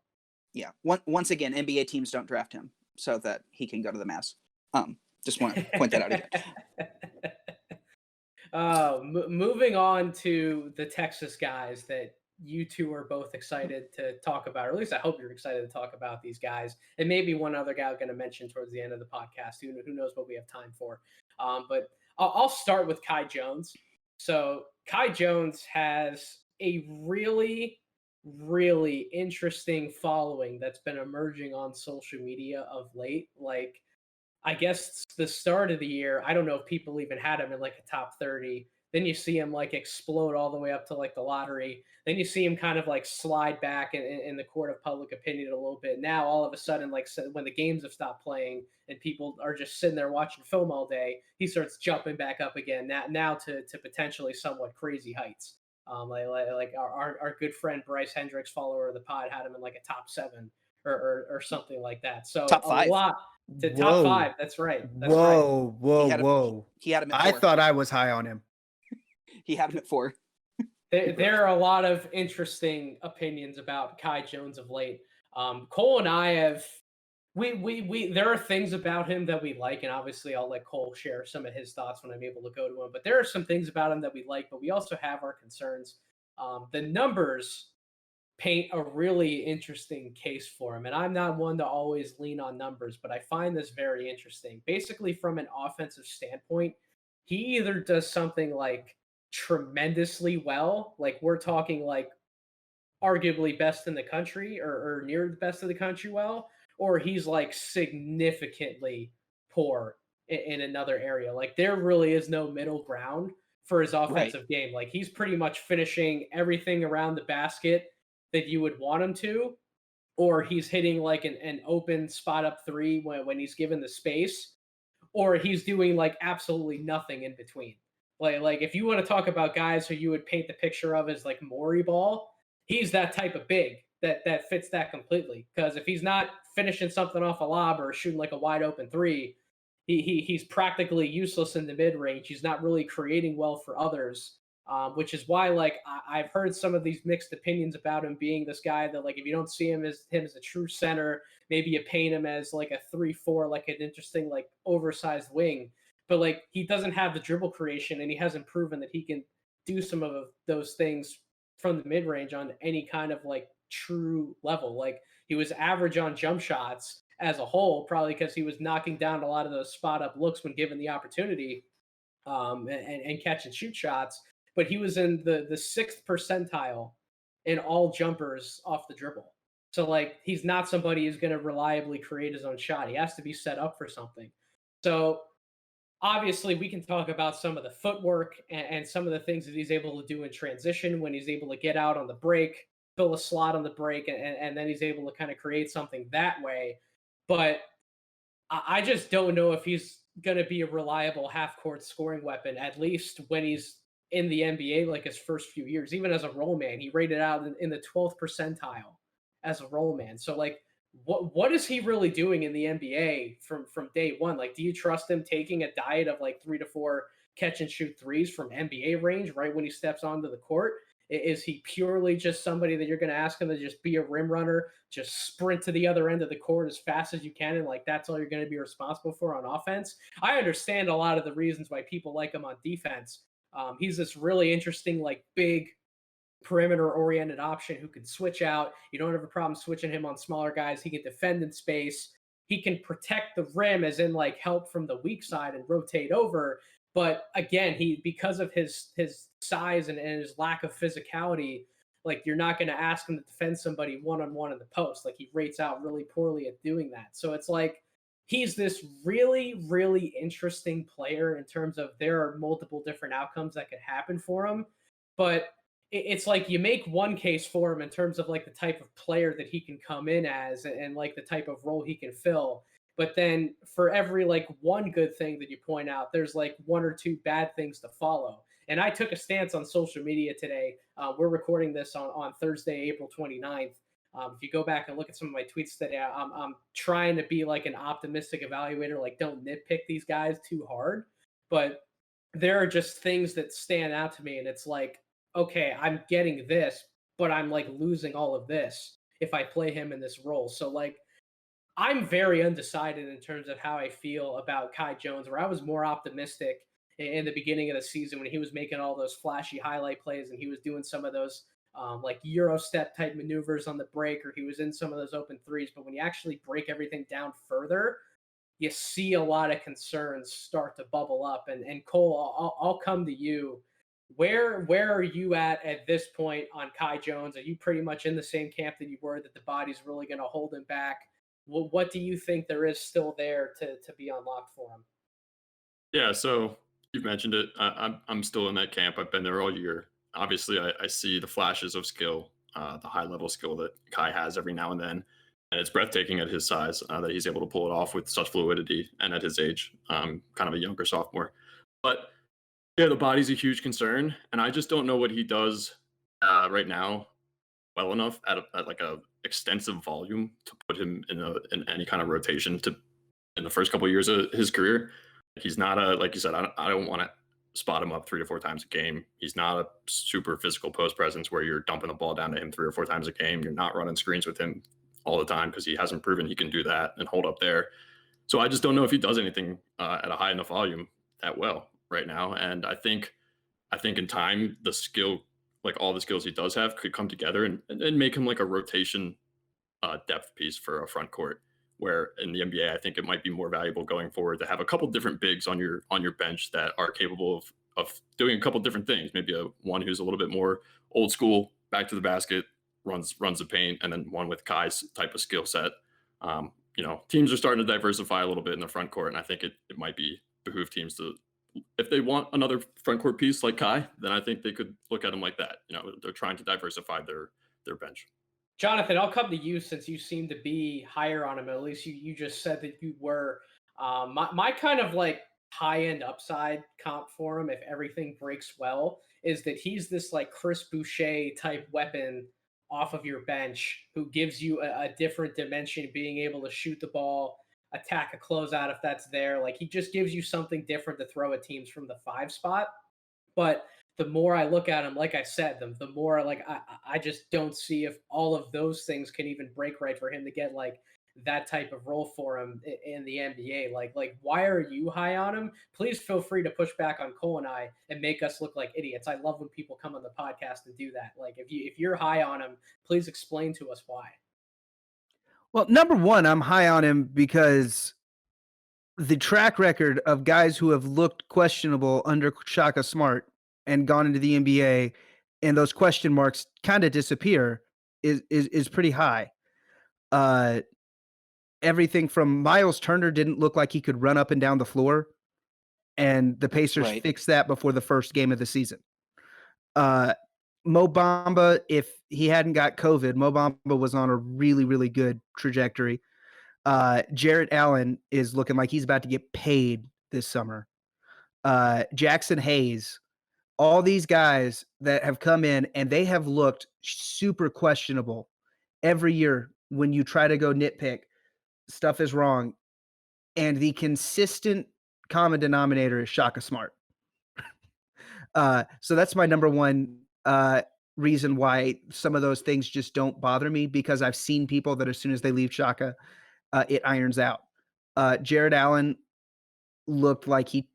Yeah. Once again, NBA teams don't draft him so that he can go to the Mavs. Just want to point that out again. Moving on to the Texas guys that you two are both excited to talk about, or at least I hope you're excited to talk about these guys, and maybe one other guy I'm going to mention towards the end of the podcast. Who knows what we have time for? But I'll start with Kai Jones. So Kai Jones has a really, really interesting following that's been emerging on social media of late. Like, I guess the start of the year, I don't know if people even had him in like a top 30. Then you see him like explode all the way up to like the lottery. Then you see him kind of like slide back in the court of public opinion a little bit. Now, all of a sudden, like when the games have stopped playing and people are just sitting there watching film all day, he starts jumping back up again. Now to potentially somewhat crazy heights. Like our good friend Bryce Hendricks, follower of the pod, had him in like a top 7 or something like that. So top 5. A lot. To top 5, that's right. Whoa. He had him at 4. I thought I was high on him. He had him at 4. There are a lot of interesting opinions about Kai Jones of late. Cole and I have there are things about him that we like, and obviously I'll let Cole share some of his thoughts when I'm able to go to him. But there are some things about him that we like, but we also have our concerns. The numbers paint a really interesting case for him. And I'm not one to always lean on numbers, but I find this very interesting. Basically, from an offensive standpoint, he either does something like tremendously well, like we're talking like arguably best in the country or near the best of the country well, or he's like significantly poor in another area. Like there really is no middle ground for his offensive game. Like he's pretty much finishing everything around the basket that you would want him to, or he's hitting like an open spot up 3 when he's given the space, or he's doing like absolutely nothing in between. Like if you want to talk about guys who you would paint the picture of as like Maury Ball, he's that type of big that fits that completely. Because if he's not finishing something off a lob or shooting like a wide open 3, he's practically useless in the mid range. He's not really creating well for others. Which is why, like, I've heard some of these mixed opinions about him being this guy that, like, if you don't see him as a true center, maybe you paint him as like a 3-4, like an interesting, like, oversized wing. But like, he doesn't have the dribble creation, and he hasn't proven that he can do some of those things from the mid range on any kind of like true level. Like he was average on jump shots, as a whole, probably because he was knocking down a lot of those spot up looks when given the opportunity, and catch and shoot shots. But he was in the sixth percentile in all jumpers off the dribble. So like he's not somebody who's going to reliably create his own shot. He has to be set up for something. So obviously we can talk about some of the footwork and some of the things that he's able to do in transition when he's able to get out on the break, fill a slot on the break, and then he's able to kind of create something that way. But I just don't know if he's going to be a reliable half court scoring weapon, at least when he's in the NBA, like his first few years. Even as a role man, he rated out in the 12th percentile as a role man. So like, what is he really doing in the NBA from day one? Like, do you trust him taking a diet of like 3 to 4 catch and shoot threes from NBA range right when he steps onto the court? Is he purely just somebody that you're going to ask him to just be a rim runner, just sprint to the other end of the court as fast as you can, and like that's all you're going to be responsible for on offense? I understand a lot of the reasons why people like him on defense. He's this really interesting, like big perimeter oriented option who can switch out. You don't have a problem switching him on smaller guys. He can defend in space. He can protect the rim, as in like help from the weak side and rotate over. But again, he, because of his size and his lack of physicality, like you're not going to ask him to defend somebody one-on-one in the post. Like he rates out really poorly at doing that. So it's like he's this really, really interesting player in terms of there are multiple different outcomes that could happen for him. But it's like you make one case for him in terms of like the type of player that he can come in as and like the type of role he can fill. But then for every like one good thing that you point out, there's like one or two bad things to follow. And I took a stance on social media today. We're recording this on Thursday, April 29th. If you go back and look at some of my tweets today, I'm trying to be like an optimistic evaluator, like don't nitpick these guys too hard. But there are just things that stand out to me. And it's like, okay, I'm getting this, but I'm like losing all of this if I play him in this role. So like, I'm very undecided in terms of how I feel about Kai Jones, where I was more optimistic in the beginning of the season when he was making all those flashy highlight plays and he was doing some of those like Euro step type maneuvers on the break, or he was in some of those open threes. But when you actually break everything down further, you see a lot of concerns start to bubble up. And Cole, I'll come to you. Where are you at this point on Kai Jones? Are you pretty much in the same camp that you were, that the body's really going to hold him back? What do you think there is still there to be unlocked for him? Yeah, so you've mentioned it. I'm still in that camp. I've been there all year. Obviously, I see the flashes of skill, the high level skill that Kai has every now and then, and it's breathtaking at his size that he's able to pull it off with such fluidity, and at his age, kind of a younger sophomore. But yeah, the body's a huge concern, and I just don't know what he does right now well enough at like a extensive volume to put him in any kind of rotation to in the first couple of years of his career. He's not a, like you said, I don't want to spot him up 3 to 4 times a game. He's not a super physical post presence where you're dumping the ball down to him 3 or 4 times a game. You're not running screens with him all the time because he hasn't proven he can do that and hold up there. So I just don't know if he does anything at a high enough volume that well right now. And I think in time, the skill, like all the skills he does have, could come together and make him like a rotation depth piece for a front court. Where in the NBA, I think it might be more valuable going forward to have a couple different bigs on your bench that are capable of doing a couple different things. Maybe one who's a little bit more old school, back to the basket, runs the paint, and then one with Kai's type of skill set. Teams are starting to diversify a little bit in the front court, and I think it might behoove teams to, if they want another front court piece like Kai, then I think they could look at him like that. They're trying to diversify their bench. Jonathan, I'll come to you since you seem to be higher on him. At least you just said that you were. My kind of like high end upside comp for him, if everything breaks well, is that he's this like Chris Boucher type weapon off of your bench who gives you a different dimension, being able to shoot the ball, attack a closeout if that's there. Like he just gives you something different to throw at teams from the 5 spot. But the more I look at him, like I said, the more like I just don't see if all of those things can even break right for him to get like that type of role for him in the NBA. Like why are you high on him? Please feel free to push back on Cole and I and make us look like idiots. I love when people come on the podcast and do that. Like if you're high on him, please explain to us why. Well, number one, I'm high on him because the track record of guys who have looked questionable under Shaka Smart and gone into the NBA, and those question marks kind of disappear is pretty high. Everything from Miles Turner didn't look like he could run up and down the floor, and the Pacers Right. fixed that before the first game of the season. Mo Bamba, if he hadn't got COVID, Mo Bamba was on a really, really good trajectory. Jarrett Allen is looking like he's about to get paid this summer. Jackson Hayes, all these guys that have come in and they have looked super questionable every year. When you try to go nitpick, stuff is wrong. And the consistent common denominator is Shaka Smart. So that's my number one reason why some of those things just don't bother me, because I've seen people that as soon as they leave Shaka, it irons out. Jared Allen looked like he,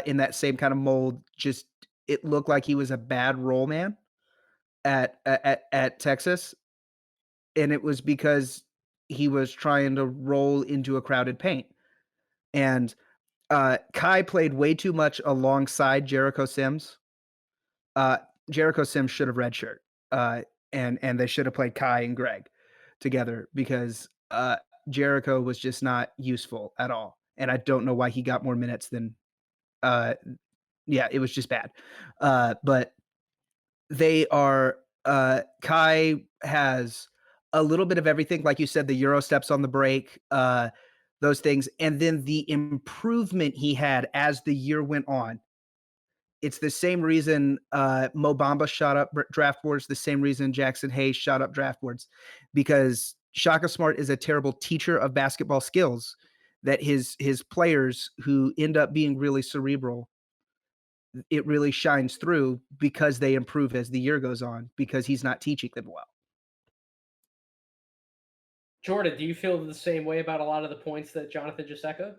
in that same kind of mold, just it looked like he was a bad role man at Texas, and it was because he was trying to roll into a crowded paint. And Kai played way too much alongside Jericho Sims. Jericho Sims should have redshirt, and they should have played Kai and Greg together, because Jericho was just not useful at all. And I don't know why he got more minutes than it was just bad. But they are Kai has a little bit of everything, like you said, the Euro steps on the break, those things, and then the improvement he had as the year went on. It's the same reason Mo Bamba shot up draft boards, the same reason Jackson Hayes shot up draft boards, because Shaka Smart is a terrible teacher of basketball skills that his players who end up being really cerebral, it really shines through because they improve as the year goes on, because he's not teaching them well. Jordan, do you feel the same way about a lot of the points that Jonathan just echoed?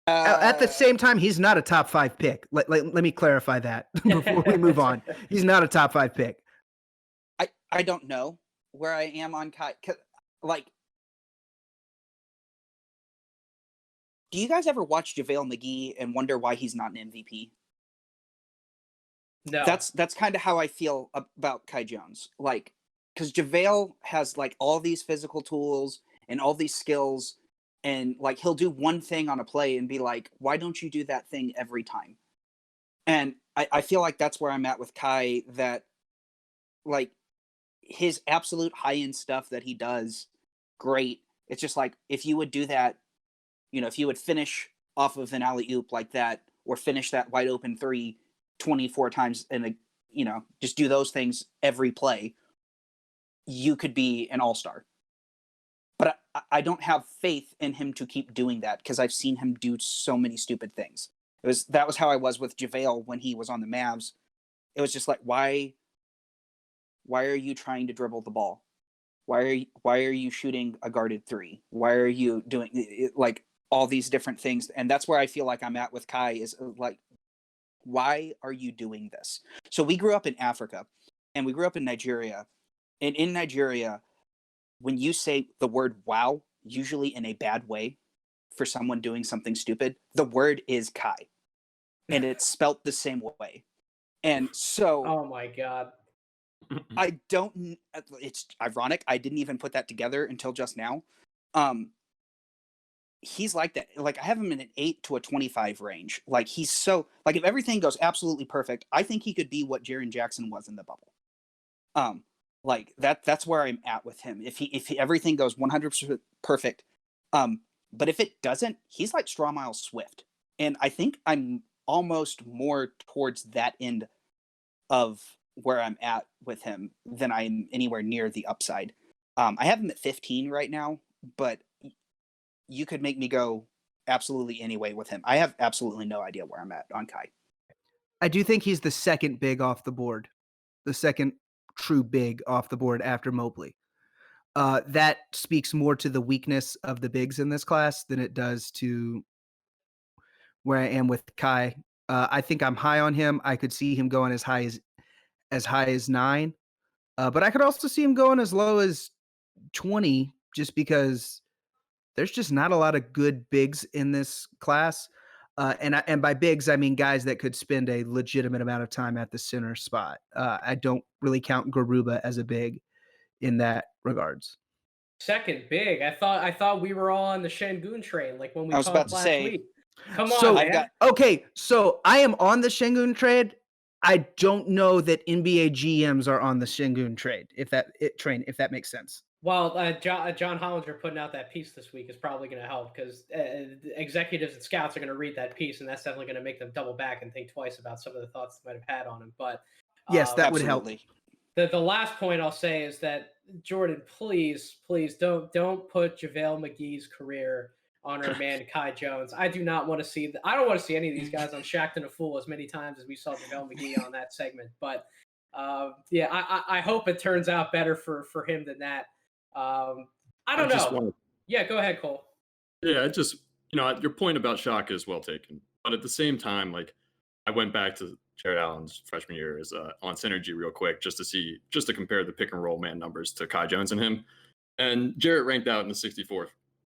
At the same time, he's not a top 5 pick. Let me clarify that before we move on. He's not a top 5 pick. I don't know where I am on Kai. Like, do you guys ever watch JaVale McGee and wonder why he's not an MVP? No. That's kind of how I feel about Kai Jones. Like, because JaVale has like all these physical tools and all these skills, and like he'll do one thing on a play and be like, why don't you do that thing every time? And I feel like that's where I'm at with Kai, that like his absolute high-end stuff that he does, great. It's just like, if you would do that, if you would finish off of an alley-oop like that, or finish that wide open 3 24 times in just do those things every play, you could be an all-star. But I don't have faith in him to keep doing that, because I've seen him do so many stupid things. That was how I was with JaVale when he was on the Mavs. It was just like, why are you trying to dribble the ball? Why are you shooting a guarded 3? Why are you doing like all these different things? And that's where I feel like I'm at with Kai, is like, why are you doing this? So we grew up in Africa, and we grew up in Nigeria. And in Nigeria, when you say the word wow, usually in a bad way for someone doing something stupid, the word is Kai. And it's spelt the same way. And so, oh my God. it's ironic. I didn't even put that together until just now. He's like that. Like, I have him in an 8 to a 25 range. Like, he's so, like, if everything goes absolutely perfect, I think he could be what Jaren Jackson was in the bubble. Like that's where I'm at with him. If everything goes 100% perfect, but if it doesn't, he's like Straw Miles Swift. And I think I'm almost more towards that end of where I'm at with him than I'm anywhere near the upside. I have him at 15 right now, but you could make me go absolutely any way with him. I have absolutely no idea where I'm at on Kai. I do think he's the second big off the board, the second true big off the board after Mobley. That speaks more to the weakness of the bigs in this class than it does to where I am with Kai. I think I'm high on him. I could see him going as high as 9, but I could also see him going as low as 20 just because there's just not a lot of good bigs in this class. And by bigs, I mean guys that could spend a legitimate amount of time at the center spot. I don't really count Garuba as a big in that regards. Second big. I thought we were all on the Şengün train, like when we I was about talked to last say, week. Come So on, man. okay, so I am on the Şengün trade. I don't know that NBA GMs are on the Şengün trade. If that makes sense. Well, John Hollinger putting out that piece this week is probably going to help because executives and scouts are going to read that piece, and that's definitely going to make them double back and think twice about some of the thoughts they might have had on him. But yes, that would help. The last point I'll say is that Jordan, please don't put JaVale McGee's career on our man Kai Jones. I do not want to see I don't want to see any of these guys on Shacked a Fool as many times as we saw JaVale McGee on that segment. But yeah, I hope it turns out better for him than that. I don't know. Yeah, go ahead, Cole. Yeah, your point about Shaka is well taken. But at the same time, like, I went back to Jared Allen's freshman year on Synergy real quick just to compare the pick and roll man numbers to Kai Jones and him. And Jarrett ranked out in the 64th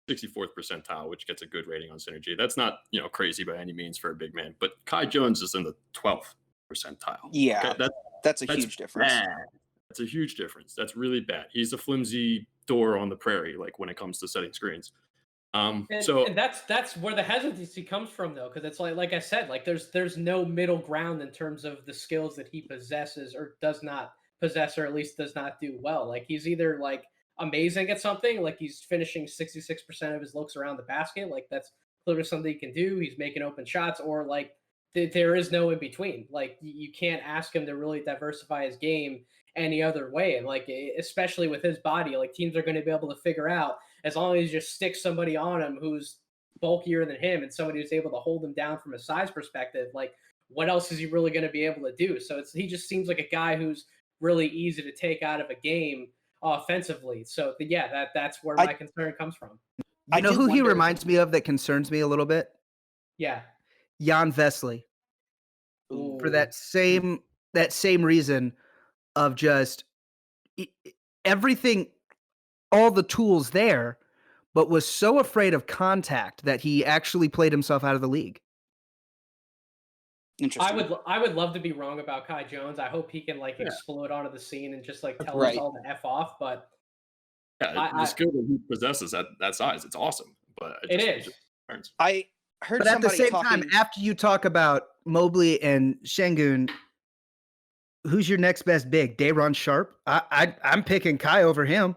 percentile, which gets a good rating on Synergy. That's not, crazy by any means for a big man, but Kai Jones is in the 12th percentile. Yeah, okay? That's a huge difference. Bad. That's a huge difference. That's really bad. He's a flimsy door on the prairie, like when it comes to setting screens. And that's where the hesitancy comes from, though, because it's like I said, like there's no middle ground in terms of the skills that he possesses or does not possess, or at least does not do well. Like he's either like amazing at something, like he's finishing 66% of his looks around the basket, like that's clearly something he can do. He's making open shots, or like there is no in between. Like you can't ask him to really diversify his game any other way. And like, especially with his body, like teams are going to be able to figure out, as long as you just stick somebody on him who's bulkier than him and somebody who's able to hold him down from a size perspective, like what else is he really going to be able to do? So he just seems like a guy who's really easy to take out of a game offensively. So yeah, that's where my concern comes from. I know who he reminds me of that concerns me a little bit. Yeah. Jan Vesely. Ooh. For that same reason of just everything, all the tools there, but was so afraid of contact that he actually played himself out of the league. Interesting. I would love to be wrong about Kai Jones. I hope he can explode onto the scene and just tell us all to F off. But the skill that he possesses at that size, it's awesome. But it is. I heard, but at the same time, after you talk about Mobley and Şengün, who's your next best big? Day'Ron Sharpe? I'm picking Kai over him.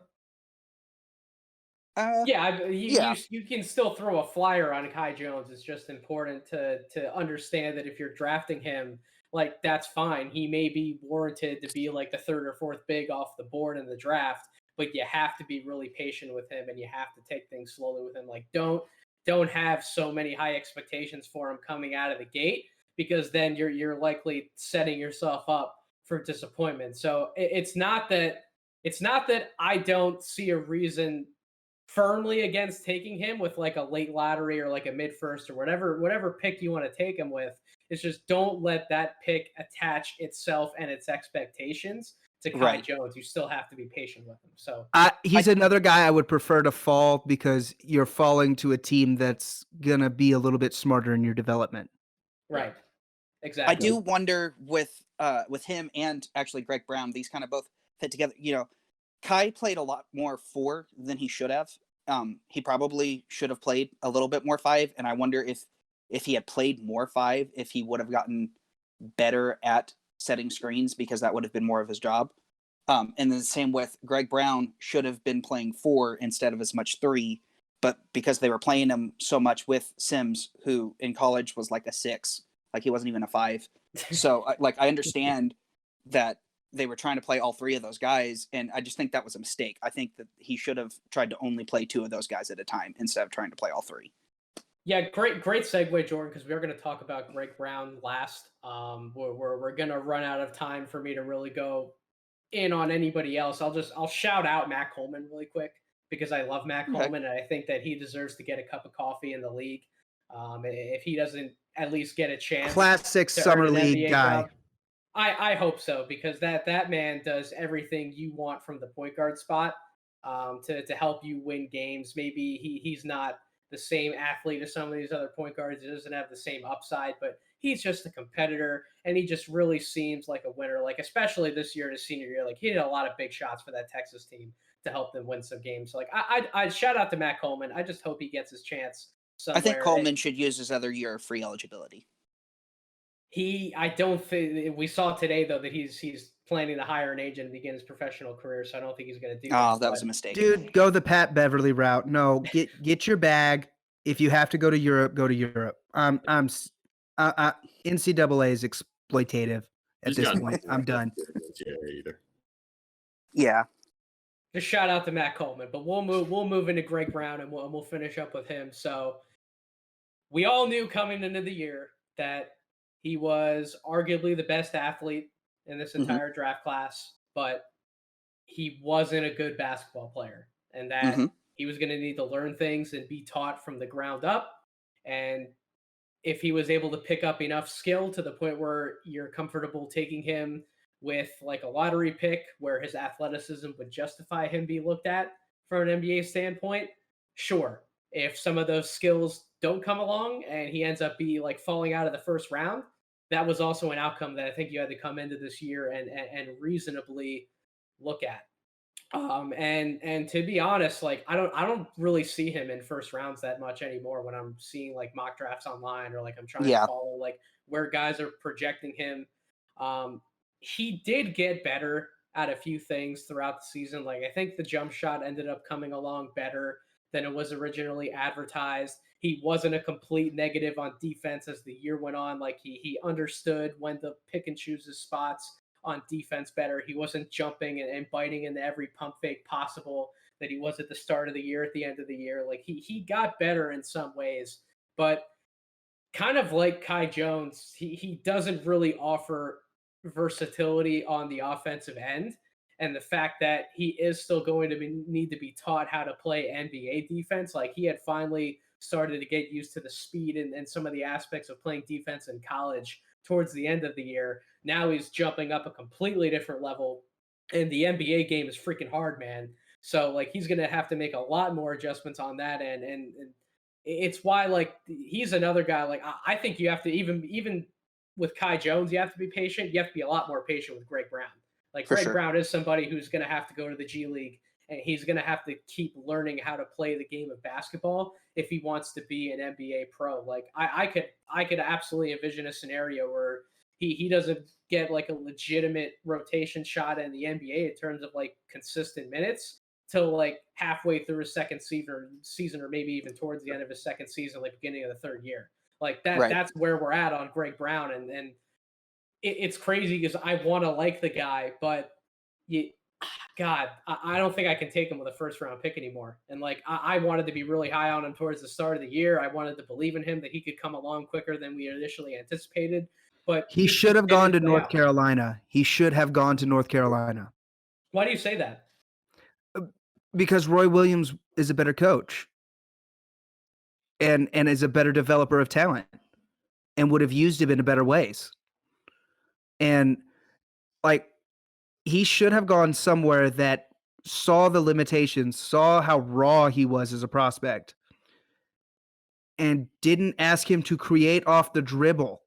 You can still throw a flyer on Kai Jones. It's just important to understand that if you're drafting him, like that's fine. He may be warranted to be like the third or fourth big off the board in the draft, but you have to be really patient with him and you have to take things slowly with him. Like don't have so many high expectations for him coming out of the gate, because then you're likely setting yourself up for disappointment. So it's not that I don't see a reason firmly against taking him with like a late lottery or like a mid first or whatever pick you want to take him with. It's just don't let that pick attach itself and its expectations to Kai Jones. You still have to be patient with him. So he's another guy I would prefer to fall, because you're falling to a team that's gonna be a little bit smarter in your development. Right. Exactly. I do wonder with him and actually Greg Brown, these kind of both fit together. Kai played a lot more 4 than he should have. He probably should have played a little bit more 5, and I wonder if he had played more 5, if he would have gotten better at setting screens, because that would have been more of his job. And then the same with Greg Brown, should have been playing 4 instead of as much 3, but because they were playing him so much with Sims, who in college was like a 6, like he wasn't even a 5. So I understand that they were trying to play all 3 of those guys, and I just think that was a mistake. I think that he should have tried to only play 2 of those guys at a time instead of trying to play all 3. Yeah, great segue, Jordan, because we are going to talk about Greg Brown last. We're going to run out of time for me to really go in on anybody else. I'll shout out Matt Coleman really quick, because I love Matt Coleman, and I think that he deserves to get a cup of coffee in the league. If he doesn't at least get a chance. Classic summer league guy. Job, I hope so, because that man does everything you want from the point guard spot. to help you win games. Maybe he's not the same athlete as some of these other point guards. He doesn't have the same upside, but he's just a competitor, and he just really seems like a winner. Like especially this year, his senior year, like he hit a lot of big shots for that Texas team to help them win some games. Like I shout out to Matt Coleman. I just hope he gets his chance somewhere. I think Coleman should use his other year of free eligibility. I don't think we saw today though that he's planning to hire an agent and begin his professional career. So I don't think he's going to do that. Oh, that was a mistake, dude. Go the Pat Beverly route. No, get your bag. If you have to go to Europe, go to Europe. NCAA is exploitative at this point. I'm done. Yeah. Just shout out to Matt Coleman, but we'll move into Greg Brown and we'll finish up with him. So we all knew coming into the year that he was arguably the best athlete in this entire draft class, but he wasn't a good basketball player, and that he was going to need to learn things and be taught from the ground up. And if he was able to pick up enough skill to the point where you're comfortable taking him with like a lottery pick where his athleticism would justify him being looked at from an NBA standpoint, sure. If some of those skills don't come along and he ends up falling out of the first round, that was also an outcome that I think you had to come into this year and reasonably look at. And to be honest, like I don't really see him in first rounds that much anymore when I'm seeing like mock drafts online or like I'm trying to follow like where guys are projecting him. He did get better at a few things throughout the season. Like I think the jump shot ended up coming along better than it was originally advertised. He wasn't a complete negative on defense as the year went on. Like he understood when to pick and choose his spots on defense better. He wasn't jumping and biting into every pump fake possible that he was at the start of the year, at the end of the year. Like he got better in some ways, but kind of like Kai Jones, he doesn't really offer versatility on the offensive end. And the fact that he is still going to need to be taught how to play NBA defense. Like he had finally started to get used to the speed and some of the aspects of playing defense in college towards the end of the year. Now he's jumping up a completely different level, and the NBA game is freaking hard, man. So like he's going to have to make a lot more adjustments on that end. And it's why like he's another guy. Like I think you have to even with Kai Jones, you have to be patient. You have to be a lot more patient with Greg Brown. Like Greg Brown is somebody who's going to have to go to the G League, and he's going to have to keep learning how to play the game of basketball if he wants to be an NBA pro. Like I could absolutely envision a scenario where he doesn't get like a legitimate rotation shot in the NBA in terms of like consistent minutes till like halfway through his second season, or maybe even towards the end of his second season, like beginning of the third year. Like that's where we're at on Greg Brown, and it's crazy because I want to like the guy, but I don't think I can take him with a first round pick anymore. And like I wanted to be really high on him towards the start of the year. I wanted to believe in him that he could come along quicker than we initially anticipated. But he should have gone to North Carolina. He should have gone to North Carolina. Why do you say that? Because Roy Williams is a better coach and is a better developer of talent and would have used him in better ways. And like he should have gone somewhere that saw the limitations, saw how raw he was as a prospect, and didn't ask him to create off the dribble.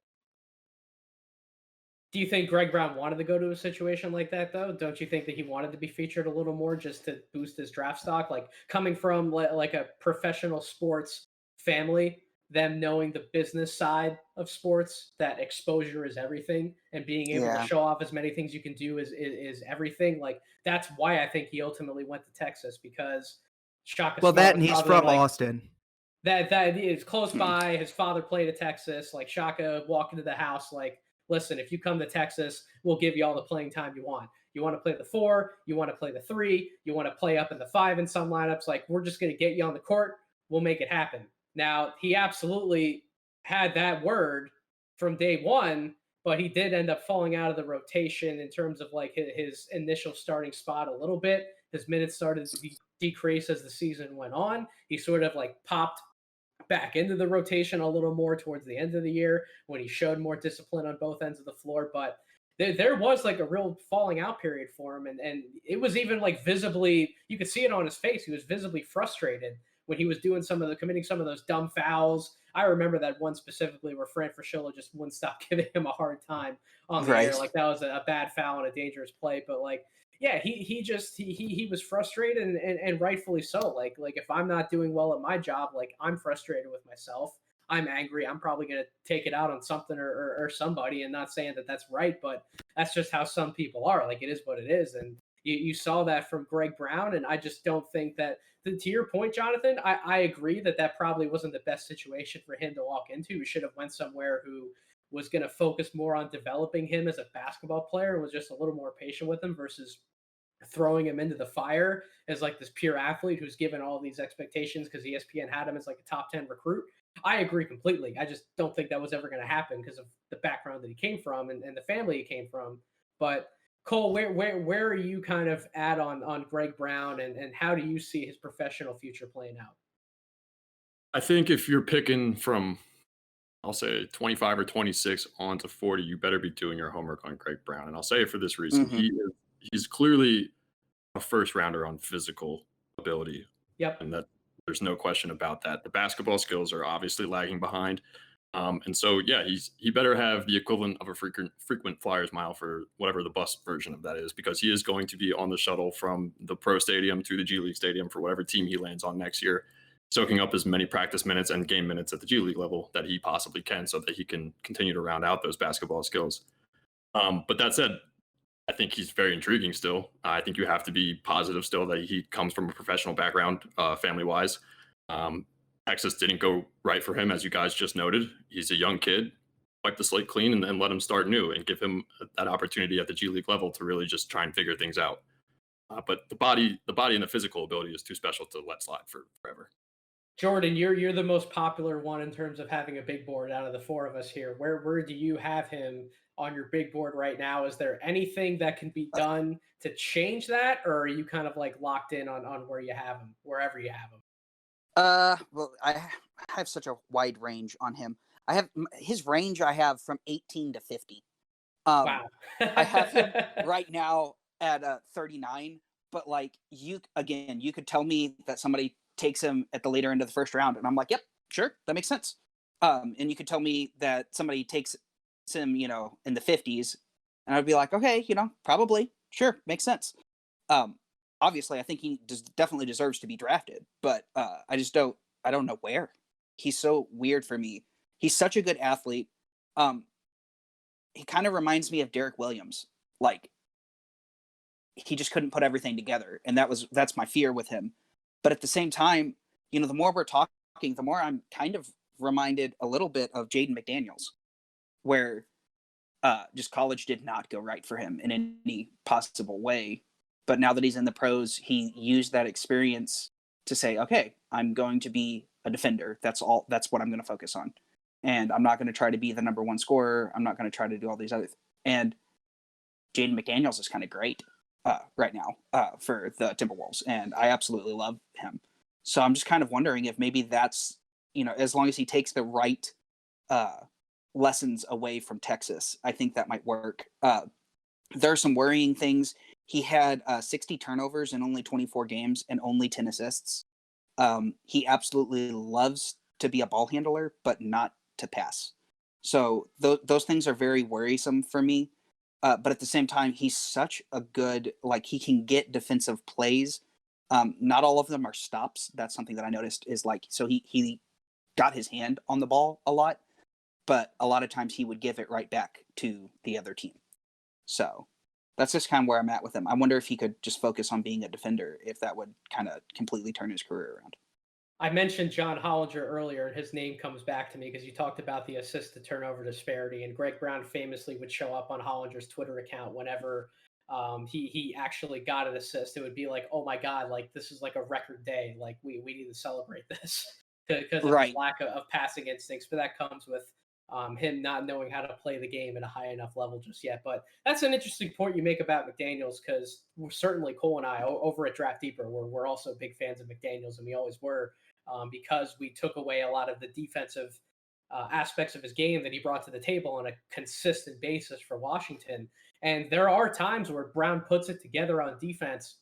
Do you think Greg Brown wanted to go to a situation like that, though? Don't you think that he wanted to be featured a little more just to boost his draft stock? Like coming from like a professional sports family, them knowing the business side of sports, that exposure is everything, and being able to show off as many things you can do is everything. Like that's why I think he ultimately went to Texas, because Shaka. Well, that and he's from Austin. That is close by. His father played at Texas. Like Shaka walked into the house like, listen, if you come to Texas, we'll give you all the playing time you want. You want to play the 4, you want to play the 3, you want to play up in the 5 in some lineups. Like, we're just going to get you on the court. We'll make it happen. Now, he absolutely had that word from day one, but he did end up falling out of the rotation in terms of like his initial starting spot a little bit. His minutes started to decrease as the season went on. He sort of like popped back into the rotation a little more towards the end of the year when he showed more discipline on both ends of the floor. But there was like a real falling out period for him, and it was even like visibly, you could see it on his face. He was visibly frustrated when he was committing some of those dumb fouls. I remember that one specifically where Fran Fraschilla just wouldn't stop giving him a hard time on the air. Right. Like that was a bad foul and a dangerous play, but like yeah, he was frustrated and rightfully so. Like if I'm not doing well at my job, like I'm frustrated with myself. I'm angry. I'm probably going to take it out on something or somebody, and not saying that that's right, but that's just how some people are. Like it is what it is. And you saw that from Greg Brown. And I just don't think that, to your point, Jonathan, I agree that probably wasn't the best situation for him to walk into. He should have went somewhere who was going to focus more on developing him as a basketball player and was just a little more patient with him versus throwing him into the fire as like this pure athlete who's given all these expectations because ESPN had him as like a top 10 recruit. I agree completely. I just don't think that was ever going to happen because of the background that he came from and the family he came from. But Cole, where are you kind of at on Greg Brown and how do you see his professional future playing out? I think if you're picking from, I'll say 25 or 26 on to 40, you better be doing your homework on Greg Brown. And I'll say it for this reason. Mhm. He's clearly a first rounder on physical ability. Yep. And that there's no question about that. The basketball skills are obviously lagging behind. And so, yeah, he better have the equivalent of a frequent Flyers mile for whatever the bus version of that is, because he is going to be on the shuttle from the pro stadium to the G League stadium for whatever team he lands on next year, soaking up as many practice minutes and game minutes at the G League level that he possibly can so that he can continue to round out those basketball skills. But that said, I think he's very intriguing still. I think you have to be positive still that he comes from a professional background, family-wise. Texas didn't go right for him, as you guys just noted. He's a young kid. Wipe the slate clean and then let him start new and give him that opportunity at the G League level to really just try and figure things out. But the body and the physical ability is too special to let slide for forever. Jordan, you're the most popular one in terms of having a big board out of the four of us here. Where do you have him on your big board right now? Is there anything that can be done to change that, or are you kind of like locked in on where you have him, wherever you have him? Well, I have such a wide range on him. I have his range. I have from 18 to 50. Wow. I have him right now at 39. But like you could tell me that somebody takes him at the later end of the first round, and I'm like, yep, sure, that makes sense. And you could tell me that somebody takes him, in the 50s, and I'd be like, okay, probably, sure, makes sense. Obviously, I think he definitely deserves to be drafted, but I don't know where. He's so weird for me. He's such a good athlete. He kind of reminds me of Derek Williams. Like, he just couldn't put everything together, and that's my fear with him. But at the same time, the more we're talking, the more I'm kind of reminded a little bit of Jaden McDaniels, where just college did not go right for him in any possible way. But now that he's in the pros, he used that experience to say, okay, I'm going to be a defender. That's what I'm going to focus on. And I'm not going to try to be the number one scorer. I'm not going to try to do all these other And Jaden McDaniels is kind of great right now for the Timberwolves. And I absolutely love him. So I'm just kind of wondering if maybe that's, as long as he takes the right lessons away from Texas, I think that might work. There are some worrying things. He had 60 turnovers in only 24 games and only 10 assists. He absolutely loves to be a ball handler, but not to pass. So those things are very worrisome for me. But at the same time, he's such a good, he can get defensive plays. Not all of them are stops. That's something that I noticed is so he got his hand on the ball a lot, but a lot of times he would give it right back to the other team. So that's just kind of where I'm at with him. I wonder if he could just focus on being a defender, if that would kind of completely turn his career around. I mentioned John Hollinger earlier, and his name comes back to me because you talked about the assist to turnover disparity, and Greg Brown famously would show up on Hollinger's Twitter account whenever he actually got an assist. It would be like, oh my God, this is like a record day. Like we need to celebrate this because of his lack of passing instincts. But that comes with him not knowing how to play the game at a high enough level just yet. But that's an interesting point you make about McDaniels, because certainly Cole and I over at Draft Deeper, we're also big fans of McDaniels, and we always were, because we took away a lot of the defensive aspects of his game that he brought to the table on a consistent basis for Washington. And there are times where Brown puts it together on defense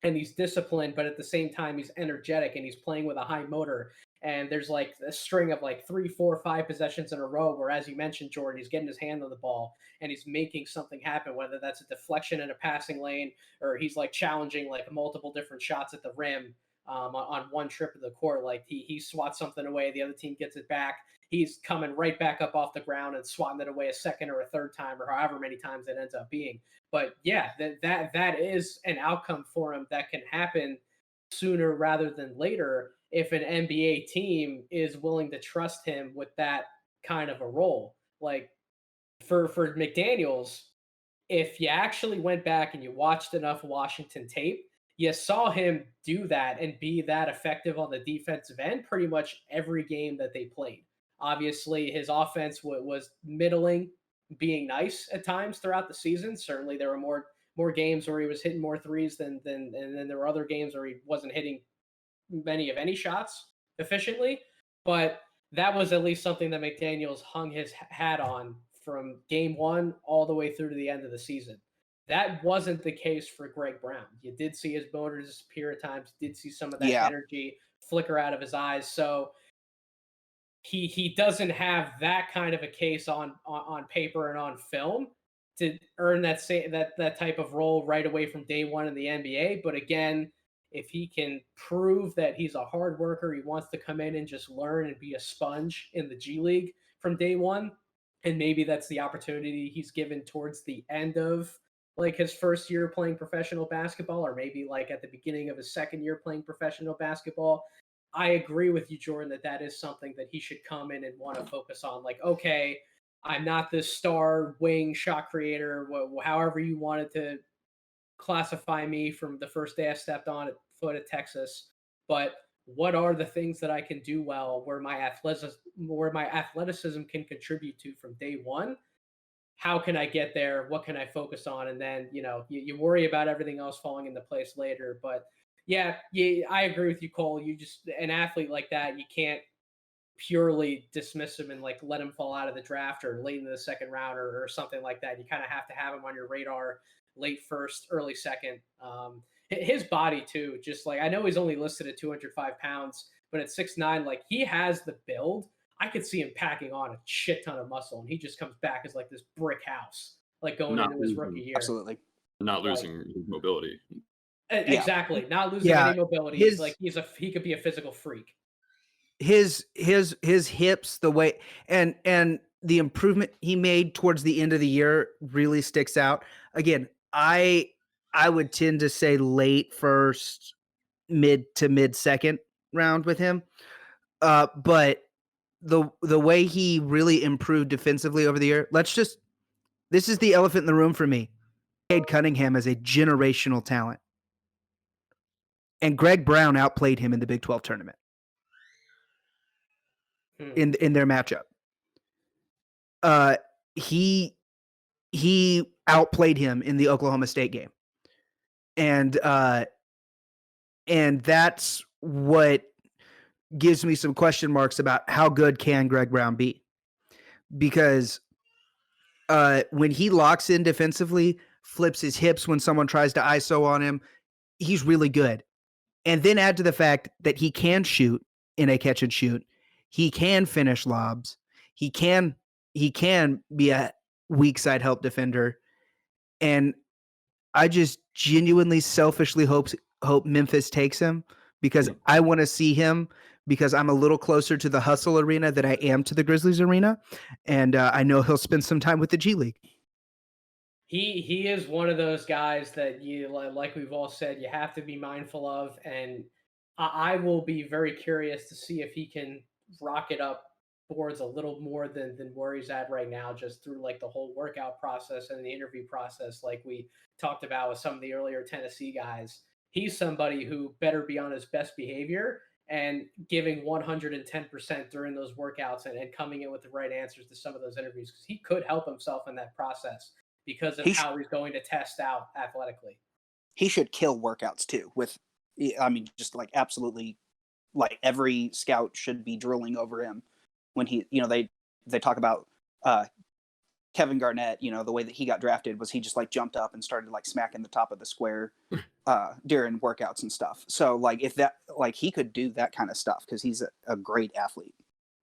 and he's disciplined, but at the same time, he's energetic and he's playing with a high motor. And there's like a string of like 3, 4, 5 possessions in a row where, as you mentioned, Jordan, he's getting his hand on the ball and he's making something happen, whether that's a deflection in a passing lane or he's like challenging like multiple different shots at the rim on one trip of the court. Like he swats something away, the other team gets it back. He's coming right back up off the ground and swatting it away a second or a third time or however many times it ends up being. But yeah, that is an outcome for him that can happen sooner rather than later if an NBA team is willing to trust him with that kind of a role. Like for McDaniels, if you actually went back and you watched enough Washington tape, you saw him do that and be that effective on the defensive end pretty much every game that they played. Obviously, his offense was middling, being nice at times throughout the season. Certainly, there were more games where he was hitting more threes than and then there were other games where he wasn't hitting many of any shots efficiently. But that was at least something that McDaniels hung his hat on from game one all the way through to the end of the season. That wasn't the case for Greg Brown. You did see his motor disappear at times, did see some of that energy flicker out of his eyes. So he doesn't have that kind of a case on paper and on film to earn that type of role right away from day one in the NBA. But again, if he can prove that he's a hard worker, he wants to come in and just learn and be a sponge in the G League from day one, and maybe that's the opportunity he's given towards the end of like his first year playing professional basketball, or maybe like at the beginning of his second year playing professional basketball. I agree with you, Jordan, that is something that he should come in and want to focus on. Like, okay, I'm not this star wing shot creator, however you wanted to classify me from the first day I stepped on foot at Texas, but what are the things that I can do well where my athleticism can contribute to from day one? How can I get there? What can I focus on? And then, you worry about everything else falling into place later. But yeah, I agree with you, Cole. You just, an athlete like that, you can't purely dismiss him and like let him fall out of the draft or late in the second round or something like that. You kind of have to have him on your radar late first, early second. His body too, just like, I know he's only listed at 205 pounds, but at 6'9", like he has the build. I could see him packing on a shit ton of muscle, and he just comes back as like this brick house, like going into his rookie year. Absolutely. Not losing mobility. Exactly. Not losing any mobility. He could be a physical freak. His hips, the way and the improvement he made towards the end of the year really sticks out. Again, I would tend to say late first, mid second round with him. But the way he really improved defensively over the year, this is the elephant in the room for me. Cade Cunningham is a generational talent. And Greg Brown outplayed him in the Big 12 tournament. In their matchup. He outplayed him in the Oklahoma State game. And that's what gives me some question marks about how good can Greg Brown be. Because when he locks in defensively, flips his hips when someone tries to ISO on him, he's really good. And then add to the fact that he can shoot in a catch and shoot. He can finish lobs. He can be a weak side help defender. And I just genuinely selfishly hope Memphis takes him, because I want to see him, because I'm a little closer to the Hustle arena than I am to the Grizzlies arena. And I know he'll spend some time with the G League. He is one of those guys that you, like we've all said, you have to be mindful of. And I will be very curious to see if he can rocket up boards a little more than where he's at right now, just through like the whole workout process and the interview process, like we talked about with some of the earlier Tennessee guys. He's somebody who better be on his best behavior and giving 110% during those workouts and coming in with the right answers to some of those interviews, because he could help himself in that process because of how he's going to test out athletically. He should kill workouts too just like absolutely, like every scout should be drilling over him when he, they talk about Kevin Garnett, the way that he got drafted was he just like jumped up and started like smacking the top of the square during workouts and stuff. So like if that, like he could do that kind of stuff because he's a great athlete.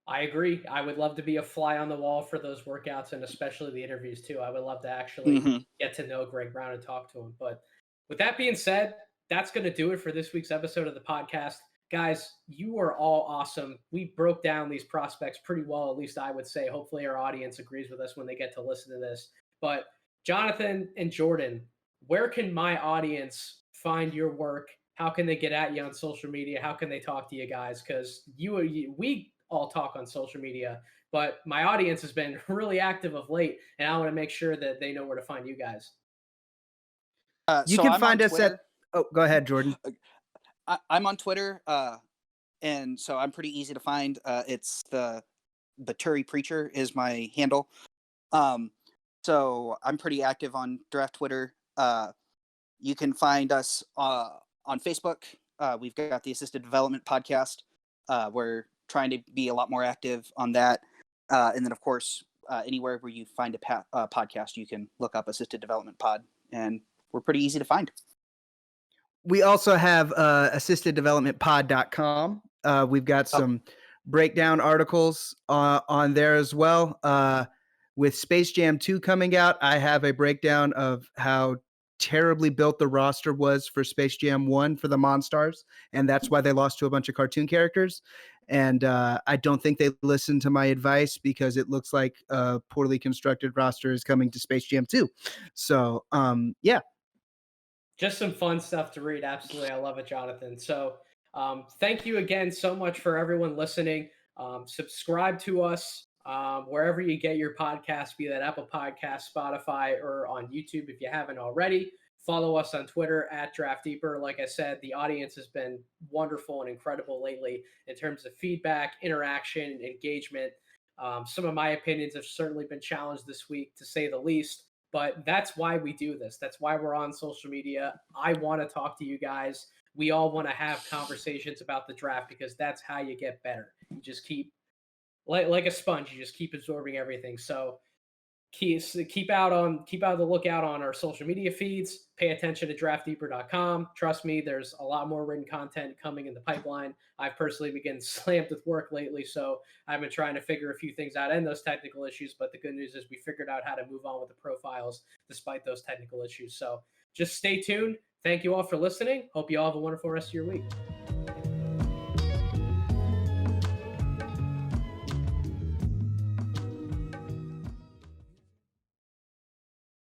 I agree. I would love to be a fly on the wall for those workouts and especially the interviews too. I would love to actually get to know Greg Brown and talk to him. But with that being said, that's going to do it for this week's episode of the podcast. Guys, you are all awesome. We broke down these prospects pretty well, at least I would say. Hopefully our audience agrees with us when they get to listen to this. But Jonathan and Jordan, where can my audience find your work? How can they get at you on social media? How can they talk to you guys? Because we all talk on social media, but my audience has been really active of late, and I want to make sure that they know where to find you guys. You can find us at... Oh, go ahead, Jordan. I'm on Twitter, and so I'm pretty easy to find. It's the Turi Preacher is my handle. So I'm pretty active on Draft Twitter. You can find us on Facebook. We've got the Assisted Development Podcast. We're trying to be a lot more active on that. And then, of course, anywhere where you find a podcast, you can look up Assisted Development Pod, and we're pretty easy to find. We also have assisteddevelopmentpod.com. We've got some breakdown articles on there as well. With Space Jam 2 coming out, I have a breakdown of how terribly built the roster was for Space Jam 1 for the Monstars, and that's why they lost to a bunch of cartoon characters. And I don't think they listened to my advice because it looks like a poorly constructed roster is coming to Space Jam 2. So, yeah. Just some fun stuff to read. Absolutely. I love it, Jonathan. So thank you again so much for everyone listening. Subscribe to us wherever you get your podcast, be that Apple Podcast, Spotify, or on YouTube if you haven't already. Follow us on Twitter at DraftDeeper. Like I said, the audience has been wonderful and incredible lately in terms of feedback, interaction, engagement. Some of my opinions have certainly been challenged this week, to say the least. But that's why we do this. That's why we're on social media. I want to talk to you guys. We all want to have conversations about the draft because that's how you get better. You just keep, like a sponge, you just keep absorbing everything. So keep out on the lookout on our social media feeds. Pay attention to draftdeeper.com. Trust me, there's a lot more written content coming in the pipeline. I've personally been getting slammed with work lately, so I've been trying to figure a few things out and those technical issues. But the good news is we figured out how to move on with the profiles despite those technical issues. So just stay tuned. Thank you all for listening. Hope you all have a wonderful rest of your week.